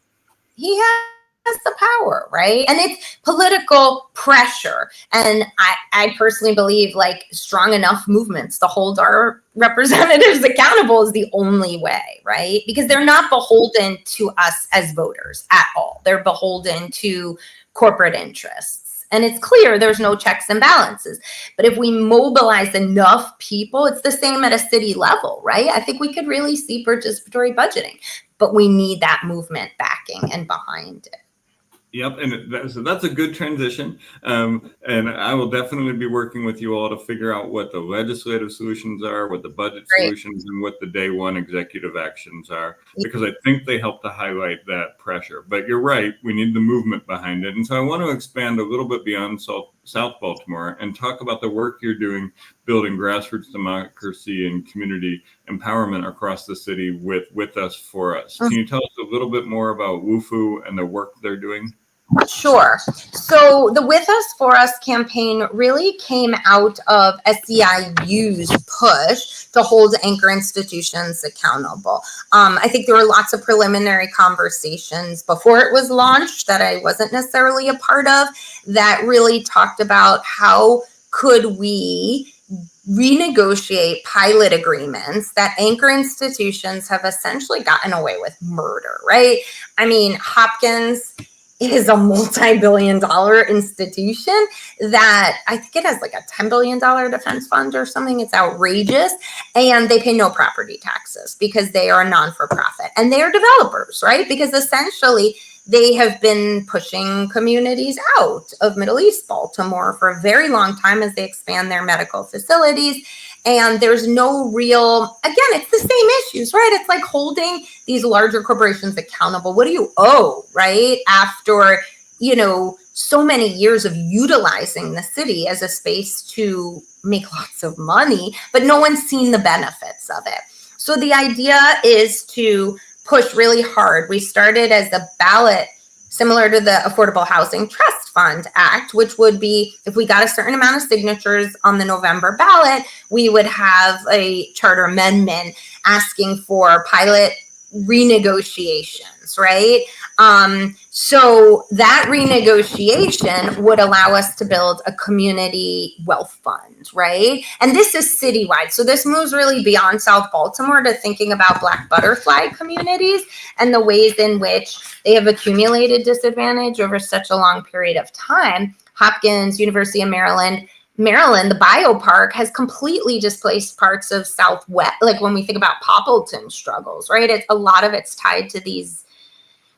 He has the power, right? And it's political pressure. And I personally believe, like, strong enough movements to hold our representatives accountable is the only way, right? Because they're not beholden to us as voters at all. They're beholden to corporate interests. And it's clear there's no checks and balances. But if we mobilize enough people, it's the same at a city level, right? I think we could really see participatory budgeting. But we need that movement backing and behind it. Yep, and so that's a good transition. And I will definitely be working with you all to figure out what the legislative solutions are, what the budget Great. solutions, and what the day one executive actions are, because I think they help to highlight that pressure. But you're right, we need the movement behind it. And so I want to expand a little bit beyond South Baltimore and talk about the work you're doing building grassroots democracy and community empowerment across the city with us, for us. Can you tell us a little bit more about WUFU and the work they're doing? Sure. So the With Us For Us campaign really came out of SEIU's push to hold anchor institutions accountable. I think there were lots of preliminary conversations before it was launched that I wasn't necessarily a part of that really talked about how could we renegotiate pilot agreements that anchor institutions have essentially gotten away with murder, right? I mean, Hopkins is a multi-billion-dollar institution that I think it has like a $10 billion defense fund or something. It's outrageous. And they pay no property taxes because they are a non-for-profit. And they are developers, right? Because essentially they have been pushing communities out of Middle East Baltimore for a very long time as they expand their medical facilities. And there's no real, again, it's the same issues, right? It's like holding these larger corporations accountable. What do you owe, right? After, so many years of utilizing the city as a space to make lots of money, but no one's seen the benefits of it. So the idea is to push really hard. We started as a ballot similar to the Affordable Housing Trust Fund Act, which would be, if we got a certain amount of signatures on the November ballot, we would have a charter amendment asking for pilot renegotiations, right? So that renegotiation would allow us to build a community wealth fund, right? And this is citywide. So this moves really beyond South Baltimore to thinking about Black butterfly communities and the ways in which they have accumulated disadvantage over such a long period of time. Hopkins, University of Maryland, the biopark has completely displaced parts of Southwest. Like when we think about Poppleton struggles, right? A lot of it's tied to these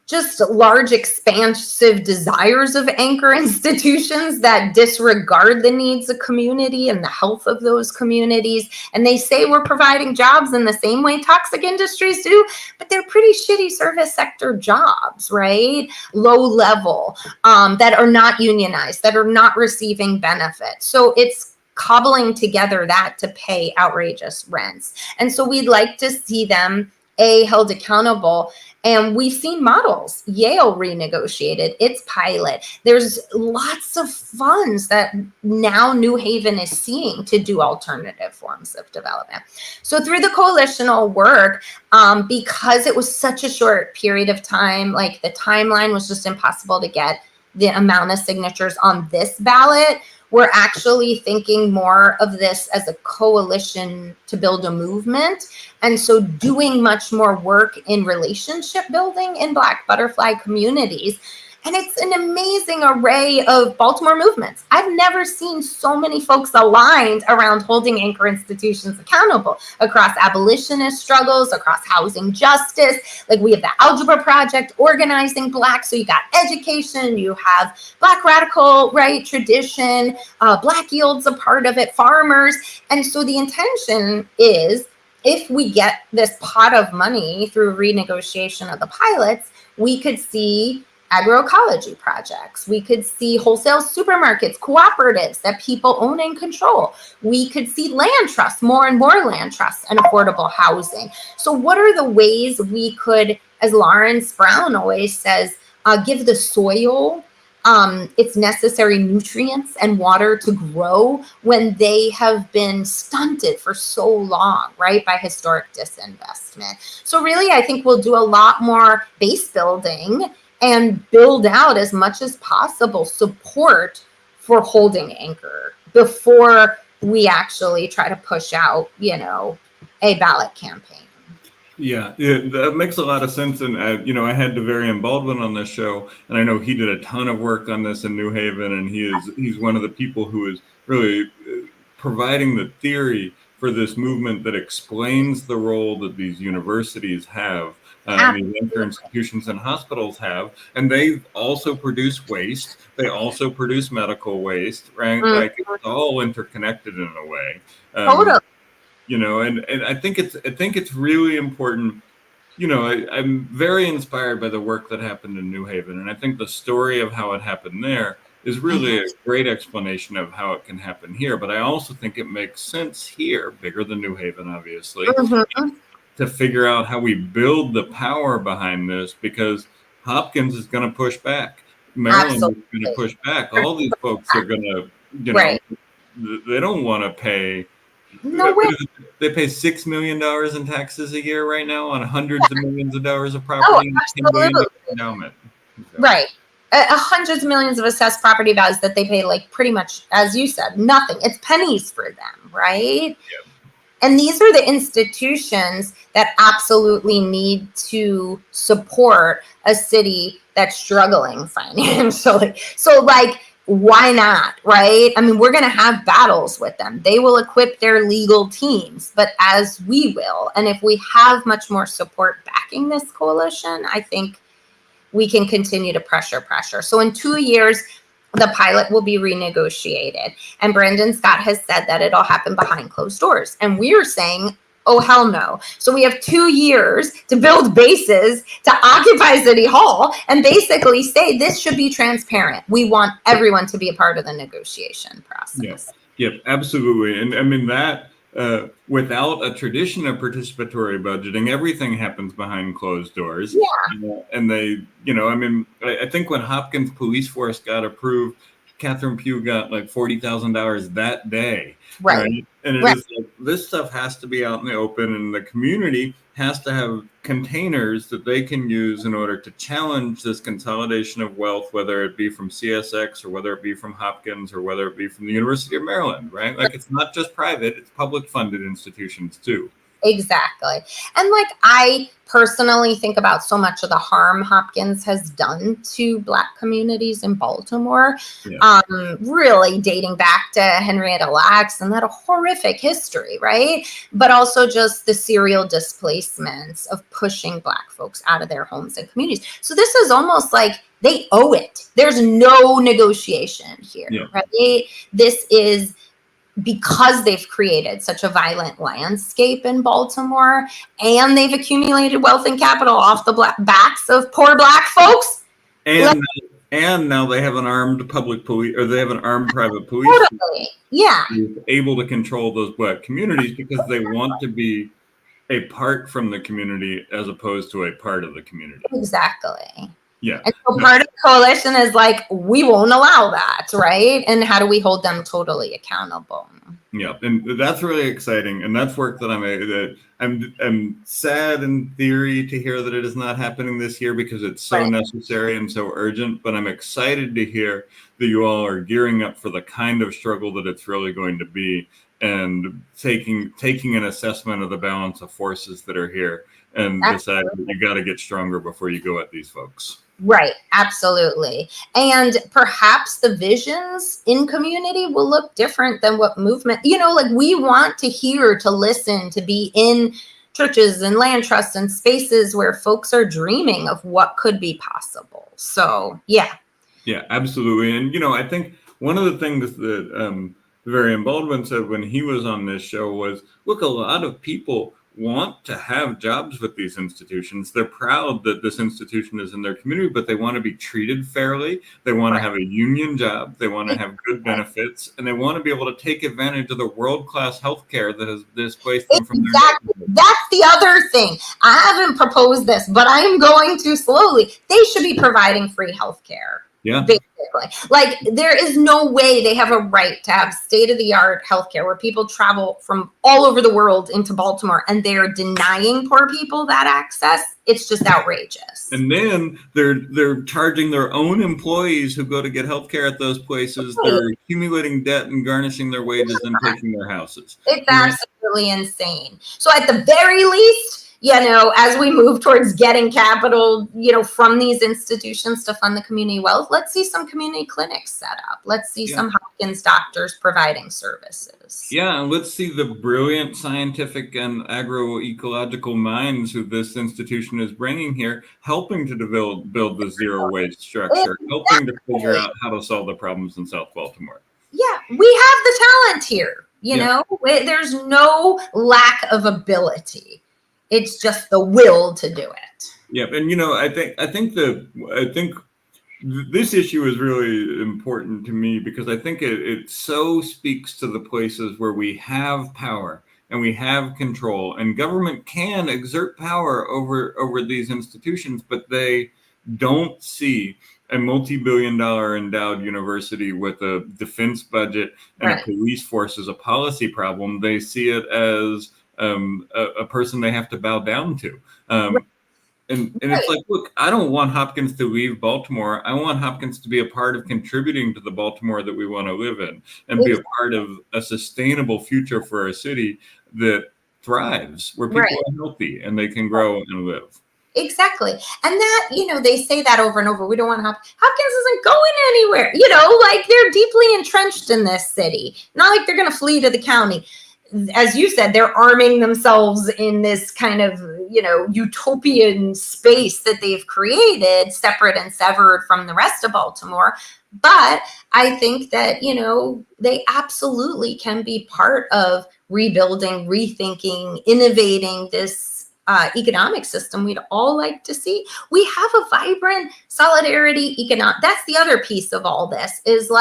just large, expansive desires of anchor institutions that disregard the needs of community and the health of those communities. And they say we're providing jobs in the same way toxic industries do, but they're pretty shitty service sector jobs, right? Low level, that are not unionized, that are not receiving benefits. So it's cobbling together that to pay outrageous rents. And so we'd like to see them held accountable. And we've seen models. Yale renegotiated its pilot. There's lots of funds that now New Haven is seeing to do alternative forms of development. So through the coalitional work, because it was such a short period of time, like the timeline was just impossible to get the amount of signatures on this ballot, we're actually thinking more of this as a coalition to build a movement. And so doing much more work in relationship building in Black butterfly communities. And it's an amazing array of Baltimore movements. I've never seen so many folks aligned around holding anchor institutions accountable across abolitionist struggles, across housing justice. Like we have the Algebra Project organizing Black. So you got education, you have Black radical, right, tradition, Black Yield's a part of it, farmers. And so the intention is, if we get this pot of money through renegotiation of the pilots, we could see agroecology projects. We could see wholesale supermarkets, cooperatives that people own and control. We could see land trusts, more and more land trusts, and affordable housing. So what are the ways we could, as Lawrence Brown always says, give the soil its necessary nutrients and water to grow when they have been stunted for so long, right, by historic disinvestment. So really, I think we'll do a lot more base building and build out as much as possible support for holding anchor before we actually try to push out, a ballot campaign. Yeah, that makes a lot of sense. And, I had Devarian Baldwin on this show, and I know he did a ton of work on this in New Haven. And he's one of the people who is really providing the theory for this movement that explains the role that these universities have, these institutions and hospitals have, and they also produce waste. They also produce medical waste, right? Like it's all interconnected in a way. Totally. You know, and I think it's really important. You know, I'm very inspired by the work that happened in New Haven, and I think the story of how it happened there is really a great explanation of how it can happen here. But I also think it makes sense here, bigger than New Haven, obviously, to figure out how we build the power behind this, because Hopkins is going to push back. Maryland is going to push back. All these folks are going to, you know, they don't want to pay. No way. They pay $6 million in taxes a year right now on hundreds of millions of dollars of property. Oh, absolutely. Endowment. So. Right. Hundreds of millions of assessed property values that they pay, like, pretty much, as you said, nothing. It's pennies for them, right? Yep. And these are the institutions that absolutely need to support a city that's struggling financially. So, like, why not, right? I mean, we're going to have battles with them. They will equip their legal teams, but as we will. And if we have much more support backing this coalition, I think we can continue to pressure. So in 2 years, the pilot will be renegotiated. And Brandon Scott has said that it'll happen behind closed doors. And we're saying, oh, hell no. So we have 2 years to build bases to occupy City Hall and basically say this should be transparent. We want everyone to be a part of the negotiation process. Yep, absolutely. And I mean, that without a tradition of participatory budgeting, everything happens behind closed doors. Yeah. And they, you know, I mean, I think when Hopkins police force got approved, Catherine Pugh got like $40,000 that day. Right. And it is like, this stuff has to be out in the open, and the community has to have containers that they can use in order to challenge this consolidation of wealth, whether it be from CSX or whether it be from Hopkins or whether it be from the University of Maryland, right? Like, it's not just private, it's public funded institutions too. Exactly. And like, I personally think about so much of the harm Hopkins has done to Black communities in Baltimore, really dating back to Henrietta Lacks and that horrific history, right? But also just the serial displacements of pushing Black folks out of their homes and communities. So this is almost like they owe it. There's no negotiation here, right? This is because they've created such a violent landscape in Baltimore, and they've accumulated wealth and capital off the backs of poor Black folks. And now they have an armed public police, or they have an armed private police. Totally. Yeah. Who's able to control those Black communities because they want to be a part from the community as opposed to a part of the community. Exactly. Yeah. And so part of the coalition is like, we won't allow that, right? And how do we hold them totally accountable? Yeah, and that's really exciting, and that's work that I'm sad in theory to hear that it is not happening this year because it's so necessary and so urgent. But I'm excited to hear that you all are gearing up for the kind of struggle that it's really going to be, and taking an assessment of the balance of forces that are here, and decide that you got to get stronger before you go at these folks. Right. Absolutely. And perhaps the visions in community will look different than what movement, you know, like we want to hear, to listen, to be in churches and land trusts and spaces where folks are dreaming of what could be possible. So, yeah. Yeah, absolutely. And, you know, I think one of the things that Varian Baldwin said when he was on this show was, look, a lot of people want to have jobs with these institutions. They're proud that this institution is in their community, but they want to be treated fairly. They want to have a union job. They want to have good benefits, and they want to be able to take advantage of the world-class healthcare that has displaced them from their neighborhood. That's the other thing. I haven't proposed this, but I am going to slowly. They should be providing free healthcare. Yeah. Basically. Like, there is no way they have a right to have state-of-the-art healthcare where people travel from all over the world into Baltimore, and they're denying poor people that access. It's just outrageous. And then they're charging their own employees who go to get healthcare at those places. They're accumulating debt and garnishing their wages and taking their houses. It's absolutely insane. So at the very least, as we move towards getting capital, from these institutions to fund the community wealth, let's see some community clinics set up. Let's see some Hopkins doctors providing services. Yeah, and let's see the brilliant scientific and agroecological minds who this institution is bringing here, helping to build the zero waste structure, helping to figure out how to solve the problems in South Baltimore. Yeah, we have the talent here. There's no lack of ability. It's just the will to do it. Yeah, and I think this issue is really important to me because I think it so speaks to the places where we have power and we have control, and government can exert power over these institutions, but they don't see a multi-billion-dollar endowed university with a defense budget and a police force as a policy problem. They see it as a person they have to bow down to. And it's like, look, I don't want Hopkins to leave Baltimore. I want Hopkins to be a part of contributing to the Baltimore that we want to live in and be a part of a sustainable future for our city that thrives, where people are healthy and they can grow and live. Exactly. And that, they say that over and over. We don't want Hopkins isn't going anywhere. They're deeply entrenched in this city. Not like they're going to flee to the county. As you said, they're arming themselves in this kind of, utopian space that they've created, separate and severed from the rest of Baltimore. But I think that, they absolutely can be part of rebuilding, rethinking, innovating this economic system we'd all like to see. We have a vibrant solidarity economic. That's the other piece of all this is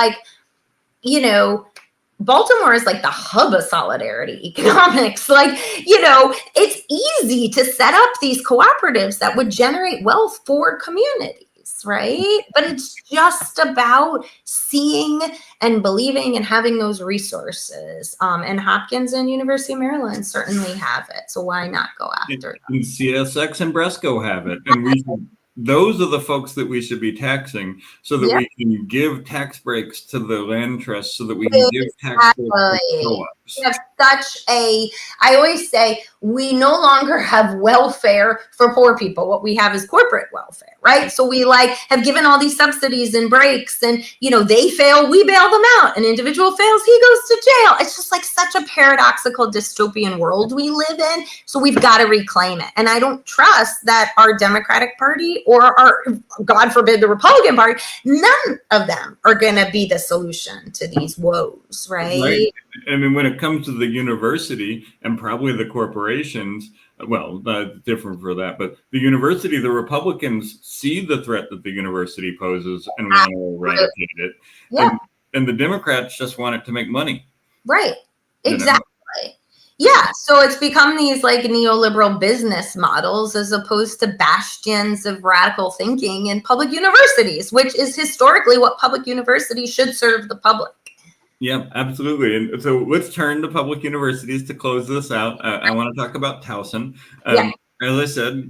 Baltimore is like the hub of solidarity economics. It's easy to set up these cooperatives that would generate wealth for communities, right? But it's just about seeing and believing and having those resources. And Hopkins and University of Maryland certainly have it. So why not go after it? And CSX and Bresco have it. And those are the folks that we should be taxing so that we can give tax breaks to the land trust, so that we can give tax breaks to co-ops. We have I always say, we no longer have welfare for poor people. What we have is corporate welfare, right? So we have given all these subsidies and breaks, and they fail, we bail them out. An individual fails, he goes to jail. It's just such a paradoxical dystopian world we live in. So we've got to reclaim it. And I don't trust that our Democratic Party or our, God forbid, the Republican Party, none of them are going to be the solution to these woes, right? I mean, when it comes to the university and probably the corporations, well, different for that, but the university, the Republicans see the threat that the university poses and want to eradicate it. Yeah. And the Democrats just want it to make money. Right. Exactly. Yeah. So it's become these neoliberal business models as opposed to bastions of radical thinking in public universities, which is historically what public universities should serve the public. Yeah, absolutely. And so let's turn to public universities to close this out. I want to talk about Towson. As I said,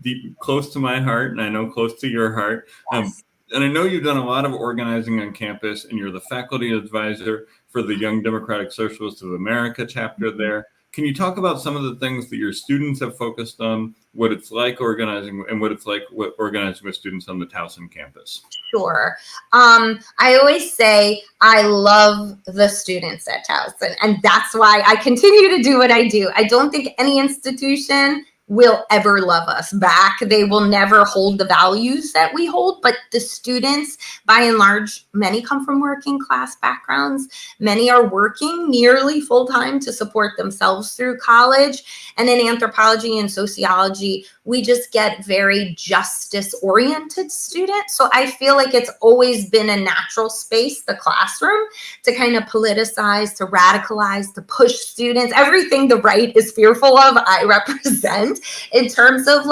deep, close to my heart, and I know close to your heart. Yes. And I know you've done a lot of organizing on campus, and you're the faculty advisor for the Young Democratic Socialists of America chapter there. Can you talk about some of the things that your students have focused on, what it's like organizing, and what it's like organizing with students on the Towson campus? Sure. I always say I love the students at Towson, and that's why I continue to do what I do. I don't think any institution will ever love us back. They will never hold the values that we hold, but the students, by and large, many come from working class backgrounds. Many are working nearly full time to support themselves through college. And in anthropology and sociology, we just get very justice oriented students. So I feel like it's always been a natural space, the classroom, to kind of politicize, to radicalize, to push students. Everything the right is fearful of, I represent, in terms of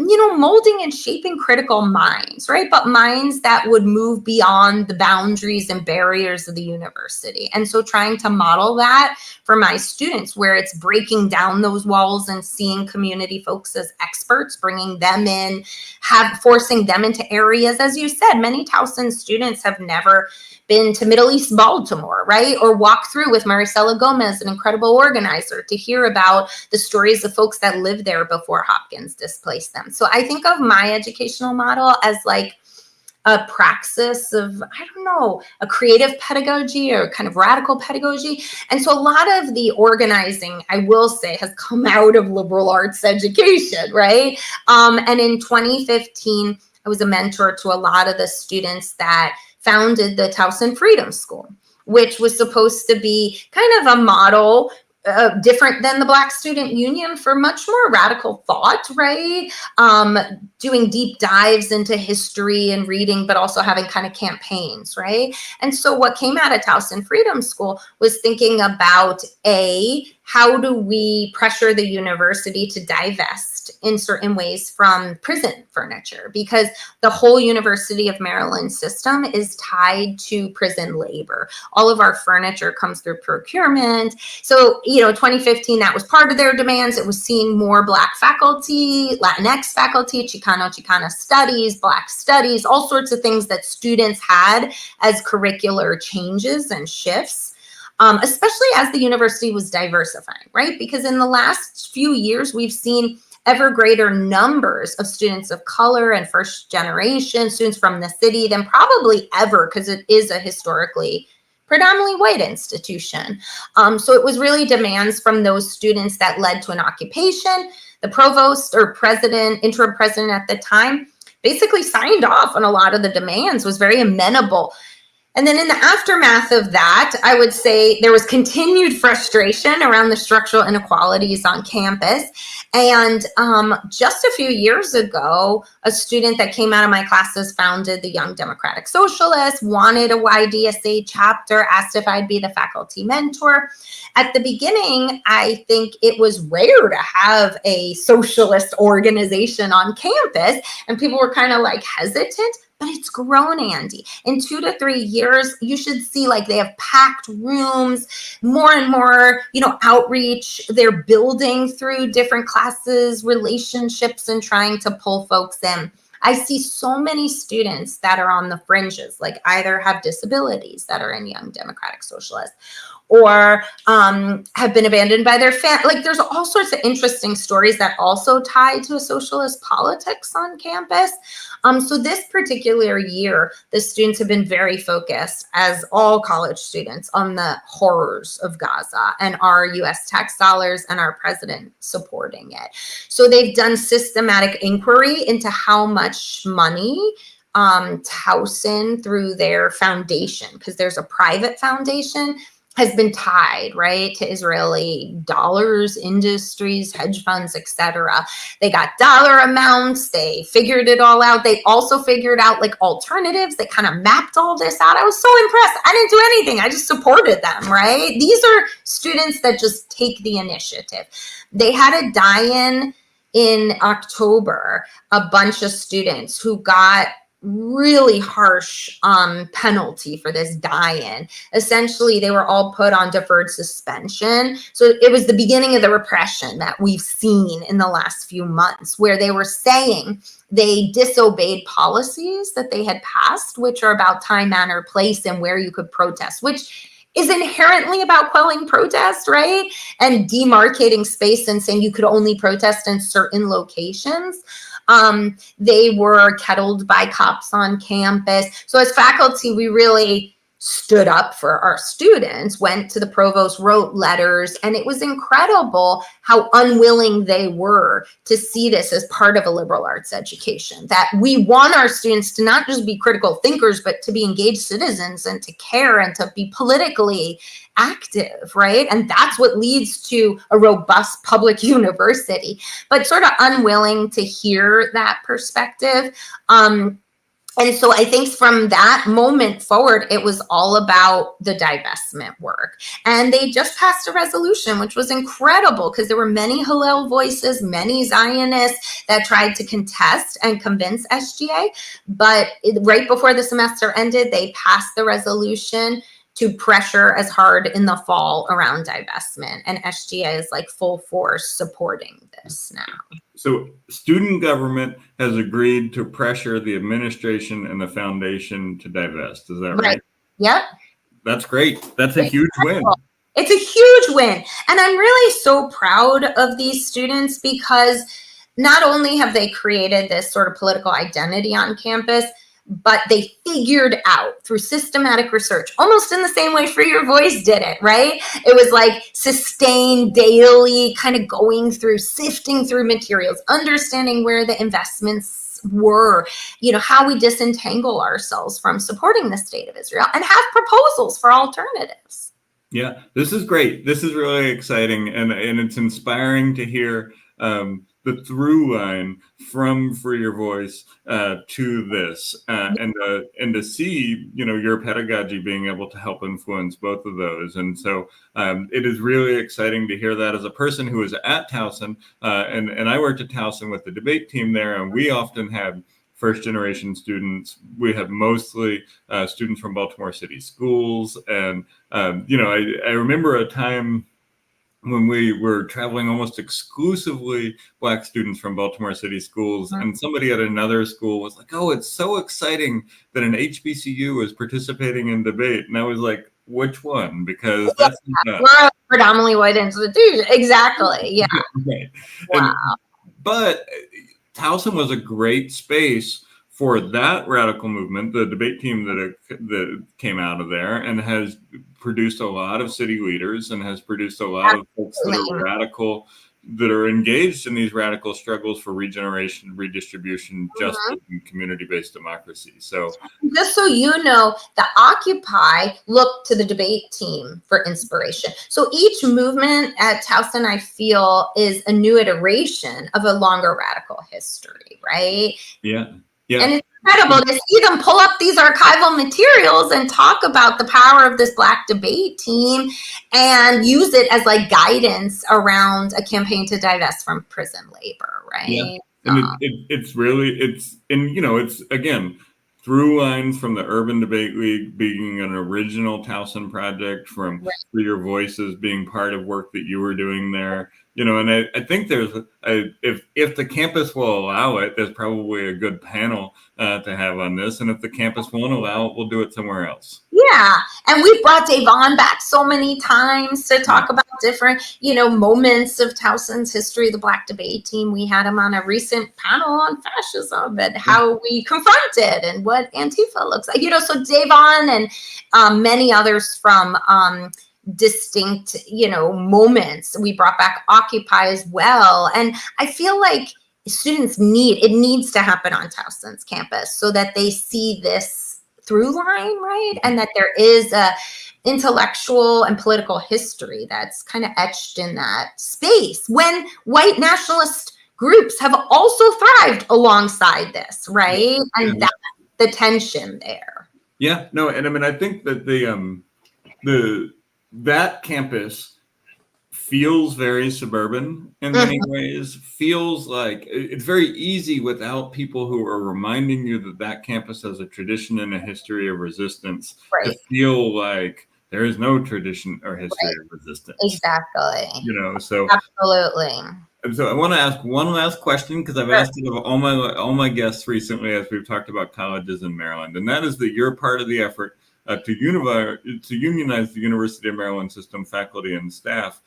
molding and shaping critical minds, right? But minds that would move beyond the boundaries and barriers of the university. And so trying to model that for my students, where it's breaking down those walls and seeing community folks as experts, bringing them in, forcing them into areas, as you said, many Towson students have never been to Middle East Baltimore, right? Or walk through with Maricela Gomez, an incredible organizer, to hear about the stories of folks that lived there before Hopkins displaced them. So I think of my educational model as like a praxis of, a creative pedagogy or kind of radical pedagogy. And so a lot of the organizing, I will say, has come out of liberal arts education, right? And in 2015, I was a mentor to a lot of the students that founded the Towson Freedom School, which was supposed to be kind of a model different than the Black Student Union for much more radical thought, right? Doing deep dives into history and reading, but also having kind of campaigns, right? And so what came out of Towson Freedom School was thinking about how do we pressure the university to divest in certain ways from prison furniture? Because the whole University of Maryland system is tied to prison labor. All of our furniture comes through procurement. So, 2015, that was part of their demands. It was seeing more Black faculty, Latinx faculty, Chicano studies, Black studies, all sorts of things that students had as curricular changes and shifts. Especially as the university was diversifying, right? Because in the last few years, we've seen ever greater numbers of students of color and first generation students from the city than probably ever, because it is a historically predominantly white institution. So it was really demands from those students that led to an occupation. The provost or president, interim president at the time, basically signed off on a lot of the demands, was very amenable. And then in the aftermath of that, I would say there was continued frustration around the structural inequalities on campus. And just a few years ago, a student that came out of my classes founded the Young Democratic Socialists, wanted a YDSA chapter, asked if I'd be the faculty mentor. At the beginning, I think it was rare to have a socialist organization on campus, and people were kind of like hesitant. But it's grown, Andy. In 2 to 3 years, you should see like they have packed rooms, more and more, outreach. They're building through different classes, relationships, and trying to pull folks in. I see so many students that are on the fringes, like either have disabilities that are in Young Democratic Socialists, or have been abandoned by their family. Like there's all sorts of interesting stories that also tie to a socialist politics on campus. So this particular year, the students have been very focused, as all college students, on the horrors of Gaza and our US tax dollars and our president supporting it. So they've done systematic inquiry into how much money Towson, through their foundation, because there's a private foundation, has been tied, right, to Israeli dollars, industries, hedge funds, etc. They got dollar amounts. They figured it all out. They also figured out like alternatives. They kind of mapped all this out. I was so impressed. I didn't do anything. I just supported them, right? These are students that just take the initiative. They had a die-in in October, a bunch of students who got really harsh penalty for this die-in. Essentially, they were all put on deferred suspension. So it was the beginning of the repression that we've seen in the last few months, where they were saying they disobeyed policies that they had passed, which are about time, manner, place, and where you could protest, which is inherently about quelling protest, right? And demarcating space and saying you could only protest in certain locations. They were kettled by cops on campus. So as faculty, we really stood up for our students, went to the provost, wrote letters, and it was incredible how unwilling they were to see this as part of a liberal arts education, that we want our students to not just be critical thinkers, but to be engaged citizens and to care and to be politically active, right? And that's what leads to a robust public university, but sort of unwilling to hear that perspective. And so I think from that moment forward, it was all about the divestment work. And they just passed a resolution, which was incredible because there were many Hillel voices, many Zionists that tried to contest and convince SGA. But right before the semester ended, they passed the resolution to pressure as hard in the fall around divestment. And SGA is like full force supporting this now. So student government has agreed to pressure the administration and the foundation to divest. Is that right? Yep. That's great. That's a huge win. It's a huge win. And I'm really so proud of these students because not only have they created this sort of political identity on campus, but they figured out through systematic research, almost in the same way Free Your Voice did it, right? It was like sustained daily, kind of going through, sifting through materials, understanding where the investments were, you know, how we disentangle ourselves from supporting the state of Israel and have proposals for alternatives. Yeah, this is great. This is really exciting. And it's inspiring to hear the through line from Free Your Voice to this, and to see, you know, your pedagogy being able to help influence both of those. And so it is really exciting to hear that as a person who is at Towson, and I worked at Towson with the debate team there, and we often have first generation students. We have mostly students from Baltimore City schools. And, you know, I remember a time when we were traveling almost exclusively Black students from Baltimore City schools, and somebody at another school was like, "Oh, it's so exciting that an HBCU is participating in debate." And I was like, "Which one?" Because that's we're a predominantly white institution. Exactly. Yeah. Right. Wow. But Towson was a great space for that radical movement, the debate team that came out of there, and has produced a lot of city leaders and has produced a lot of folks that are radical, that are engaged in these radical struggles for regeneration, redistribution, justice, and community-based democracy. So just so you know, the Occupy looked to the debate team for inspiration. So each movement at Towson, I feel, is a new iteration of a longer radical history, right? Yeah. Yeah. And it's incredible to see them pull up these archival materials and talk about the power of this Black debate team and use it as like guidance around a campaign to divest from prison labor, right? Yeah. And it's you know, it's again, through lines from the Urban Debate League being an original Towson project, from Free Your Voices being part of work that you were doing there, you know, and I think there's if the campus will allow it, there's probably a good panel to have on this, and if the campus won't allow it, we'll do it somewhere else. Yeah, and we've brought Davon back so many times to talk about different, you know, moments of Towson's history, the Black debate team. We had him on a recent panel on fascism and how we confront it and what Antifa looks like, you know, so Davon and many others from distinct, you know, moments. We brought back Occupy as well. And I feel like students needs to happen on Towson's campus so that they see this through line, right? And that there is a intellectual and political history that's kind of etched in that space when white nationalist groups have also thrived alongside this, right? And that's the tension there. Yeah, no, and I mean, I think that that campus feels very suburban in many ways, feels like it's very easy without people who are reminding you that that campus has a tradition and a history of resistance to feel like there is no tradition or history of resistance. Exactly. You know, so absolutely. So I want to ask one last question, because I've asked it of all my guests recently as we've talked about colleges in Maryland, and that is that you're part of the effort to unionize the University of Maryland system, faculty, and staff.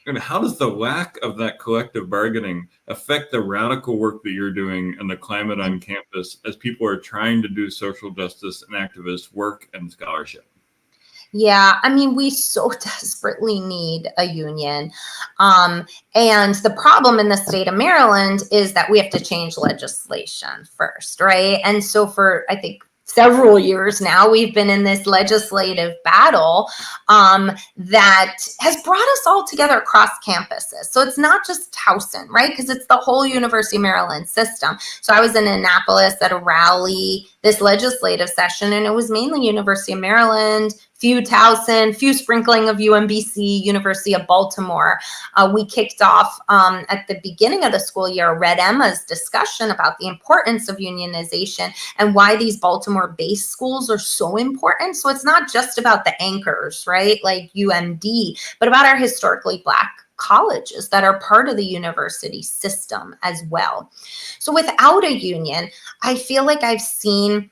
And how does the lack of that collective bargaining affect the radical work that you're doing and the climate on campus as people are trying to do social justice and activist work and scholarship? Yeah, I mean, we so desperately need a union. And the problem in the state of Maryland is that we have to change legislation first, right? And so for, I think, several years now, we've been in this legislative battle that has brought us all together across campuses. So it's not just Towson, right? Because it's the whole University of Maryland system. So I was in Annapolis at a rally this legislative session, and it was mainly University of Maryland, few Towson, few sprinkling of UMBC, University of Baltimore. We kicked off at the beginning of the school year, Red Emma's discussion about the importance of unionization and why these Baltimore-based schools are so important. So it's not just about the anchors, right, like UMD, but about our historically Black colleges that are part of the university system as well. So without a union, I feel like I've seen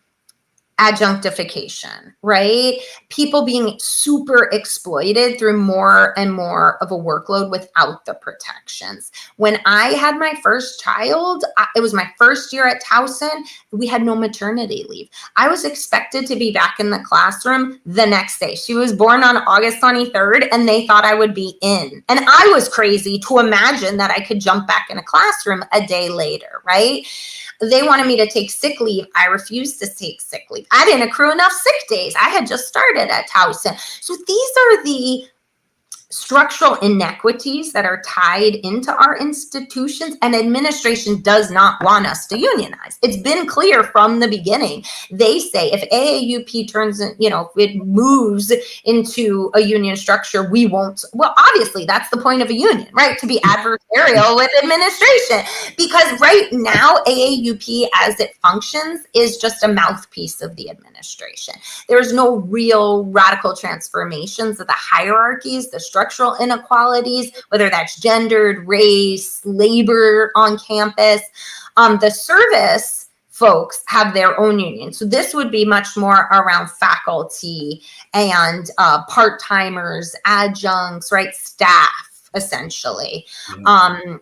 adjunctification, right? People being super exploited through more and more of a workload without the protections. When I had my first child, it was my first year at Towson, we had no maternity leave. I was expected to be back in the classroom the next day. She was born on August 23rd, and they thought I would be in. And I was crazy to imagine that I could jump back in a classroom a day later, right? They wanted me to take sick leave. I refused to take sick leave. I didn't accrue enough sick days. I had just started at Towson. So these are the structural inequities that are tied into our institutions, and administration does not want us to unionize. It's been clear from the beginning. They say if AAUP turns, if it moves into a union structure, we won't. Well, obviously that's the point of a union, right? To be adversarial with administration, because right now AAUP as it functions is just a mouthpiece of the administration. There's no real radical transformations of the hierarchies, the structural inequalities, whether that's gendered, race, labor on campus. The service folks have their own union. So this would be much more around faculty and part-timers, adjuncts, right? Staff, essentially. And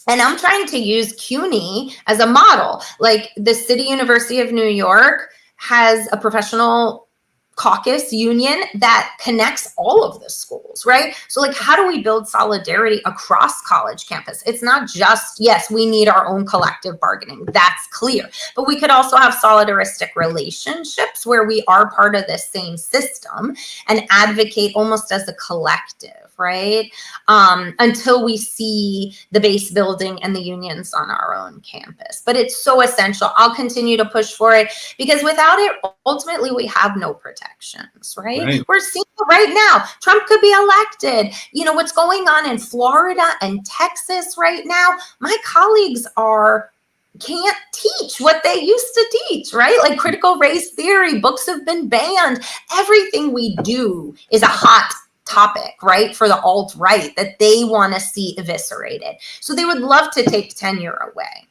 I'm trying to use CUNY as a model. Like the City University of New York has a professional caucus union that connects all of the schools, right? So like, how do we build solidarity across college campus? It's not just, yes, we need our own collective bargaining. That's clear. But we could also have solidaristic relationships where we are part of the same system and advocate almost as a collective, right? Until we see the base building and the unions on our own campus. But it's so essential. I'll continue to push for it because without it, ultimately, we have no protections, right? We're seeing it right now. Trump could be elected. You know, what's going on in Florida and Texas right now, my colleagues can't teach what they used to teach, right? Like critical race theory, books have been banned. Everything we do is a hot topic, right, for the alt-right that they want to see eviscerated. So they would love to take tenure away.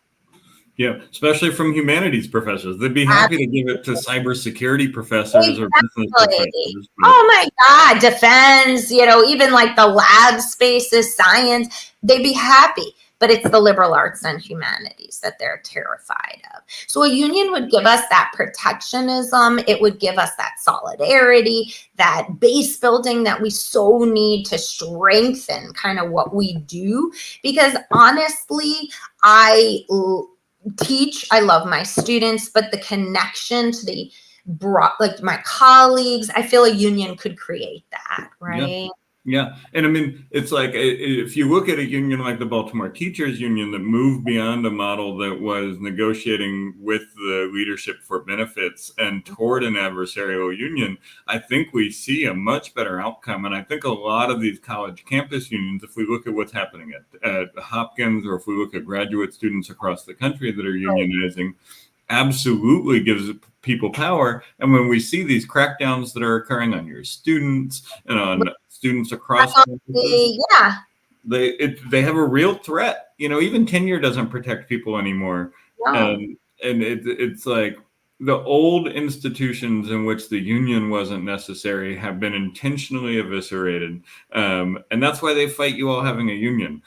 Yeah, especially from humanities professors. They'd be happy to give it to cybersecurity professors or business professors. Oh my God, defense, even like the lab spaces, science, they'd be happy. But it's the liberal arts and humanities that they're terrified of. So a union would give us that protectionism. It would give us that solidarity, that base building that we so need to strengthen kind of what we do. Because honestly, I love my students, but the connection to the like my colleagues, I feel a union could create that, right? Yeah. And I mean, it's like if you look at a union like the Baltimore Teachers Union that moved beyond a model that was negotiating with the leadership for benefits and toward an adversarial union, I think we see a much better outcome. And I think a lot of these college campus unions, if we look at what's happening at Hopkins, or if we look at graduate students across the country that are unionizing, absolutely gives people power. And when we see these crackdowns that are occurring on your students and on students across campuses, they have a real threat. Even tenure doesn't protect people anymore. And it's like the old institutions in which the union wasn't necessary have been intentionally eviscerated. And that's why they fight you all having a union,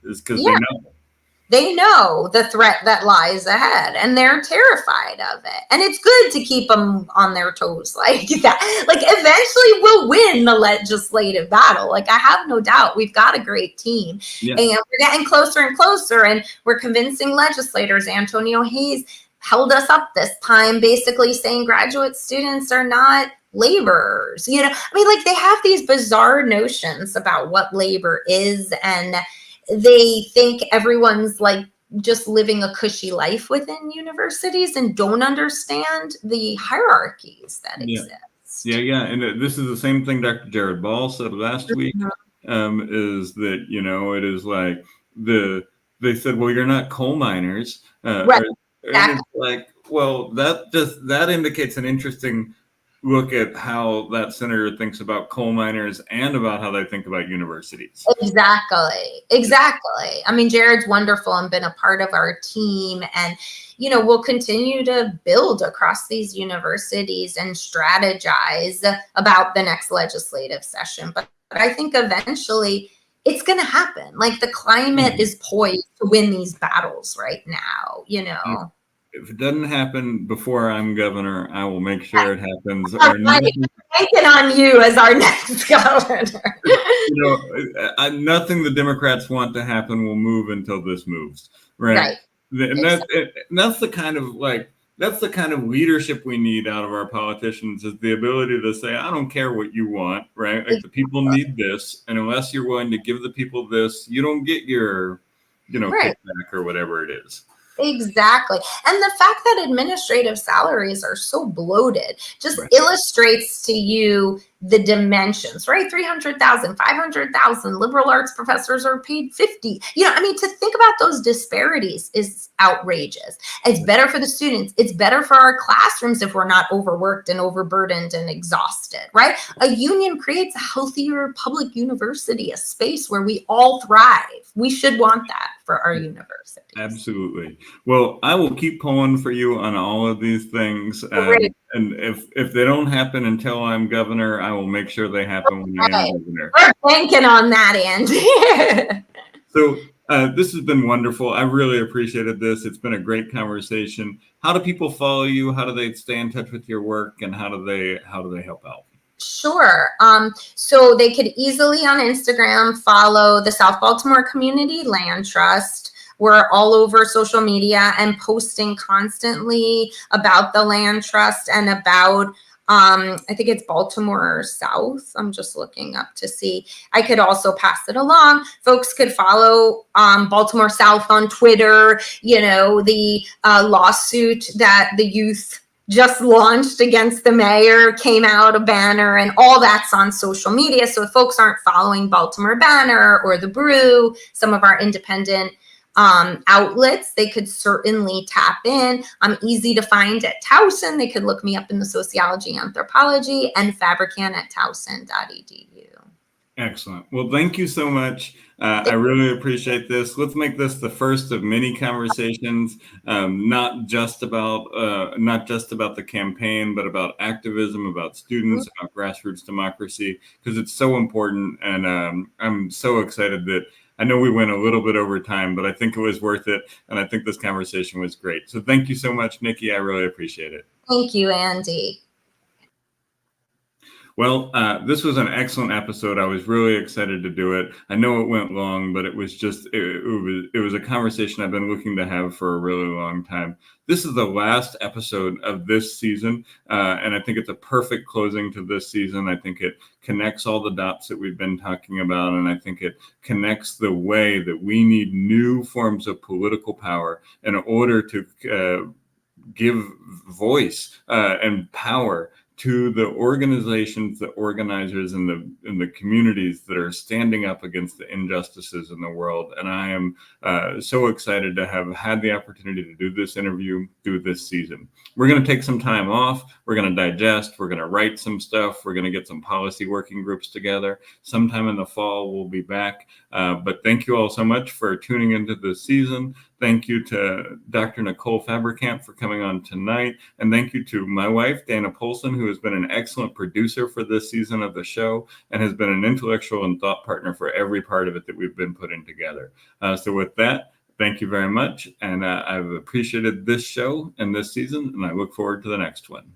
is because they know the threat that lies ahead and they're terrified of it. And it's good to keep them on their toes like that. Like eventually we'll win the legislative battle. Like I have no doubt we've got a great team and we're getting closer and closer and we're convincing legislators. Antonio Hayes held us up this time, basically saying graduate students are not laborers. They have these bizarre notions about what labor is, and they think everyone's like just living a cushy life within universities and don't understand the hierarchies that exist. Yeah. And this is the same thing Dr. Jared Ball said last week, is that, it is like they said, well, you're not coal miners. Right. And it's like, well, that indicates an interesting look at how that senator thinks about coal miners and about how they think about universities. Exactly. I mean, Jared's wonderful and been a part of our team, and we'll continue to build across these universities and strategize about the next legislative session. But I think eventually it's going to happen. Like, the climate is poised to win these battles right now, If it doesn't happen before I'm governor, I will make sure it happens. Banking on you as our next governor. Nothing the Democrats want to happen will move until this moves, right? And that's the kind of leadership we need out of our politicians, is the ability to say, I don't care what you want, right? Like, the people need this, and unless you're willing to give the people this, you don't get your, kickback or whatever it is. Exactly. And the fact that administrative salaries are so bloated just illustrates to you the dimensions, right? 300,000, 500,000 liberal arts professors are paid 50. To think about those disparities is outrageous. It's better for the students. It's better for our classrooms if we're not overworked and overburdened and exhausted, right? A union creates a healthier public university, a space where we all thrive. We should want that for our universities. Absolutely. Well, I will keep pulling for you on all of these things. And if they don't happen until I'm governor, I will make sure they happen when I am governor. We're banking on that, Andy. So this has been wonderful. I really appreciated this. It's been a great conversation. How do people follow you? How do they stay in touch with your work? And how do they help out? Sure. So they could easily on Instagram follow the South Baltimore Community Land Trust. We're all over social media and posting constantly about the land trust and about, I think it's Baltimore South. I'm just looking up to see. I could also pass it along. Folks could follow Baltimore South on Twitter, the lawsuit that the youth just launched against the mayor came out, a banner, and all that's on social media. So if folks aren't following Baltimore Banner or The Brew, some of our independent outlets, they could certainly tap in. I'm easy to find at Towson. They could look me up in the sociology anthropology, and Fabricant at towson.edu. Excellent. Well, thank you so much. I really appreciate this. Let's make this the first of many conversations, not just about the campaign, but about activism, about students, about grassroots democracy, because it's so important. And I'm so excited that I know we went a little bit over time, but I think it was worth it. And I think this conversation was great. So thank you so much, Nikki. I really appreciate it. Thank you, Andy. Well, this was an excellent episode. I was really excited to do it. I know it went long, but it was just, it was a conversation I've been looking to have for a really long time. This is the last episode of this season, and I think it's a perfect closing to this season. I think it connects all the dots that we've been talking about, and I think it connects the way that we need new forms of political power in order to give voice and power to the organizations, the organizers, and the communities that are standing up against the injustices in the world. And I am so excited to have had the opportunity to do this interview, do this season. We're going to take some time off. We're going to digest. We're going to write some stuff. We're going to get some policy working groups together. Sometime in the fall, we'll be back. But thank you all so much for tuning into this season. Thank you to Dr. Nicole Fabricant for coming on tonight. And thank you to my wife, Dana Polson, who has been an excellent producer for this season of the show and has been an intellectual and thought partner for every part of it that we've been putting together. So with that, thank you very much. And I've appreciated this show and this season, and I look forward to the next one.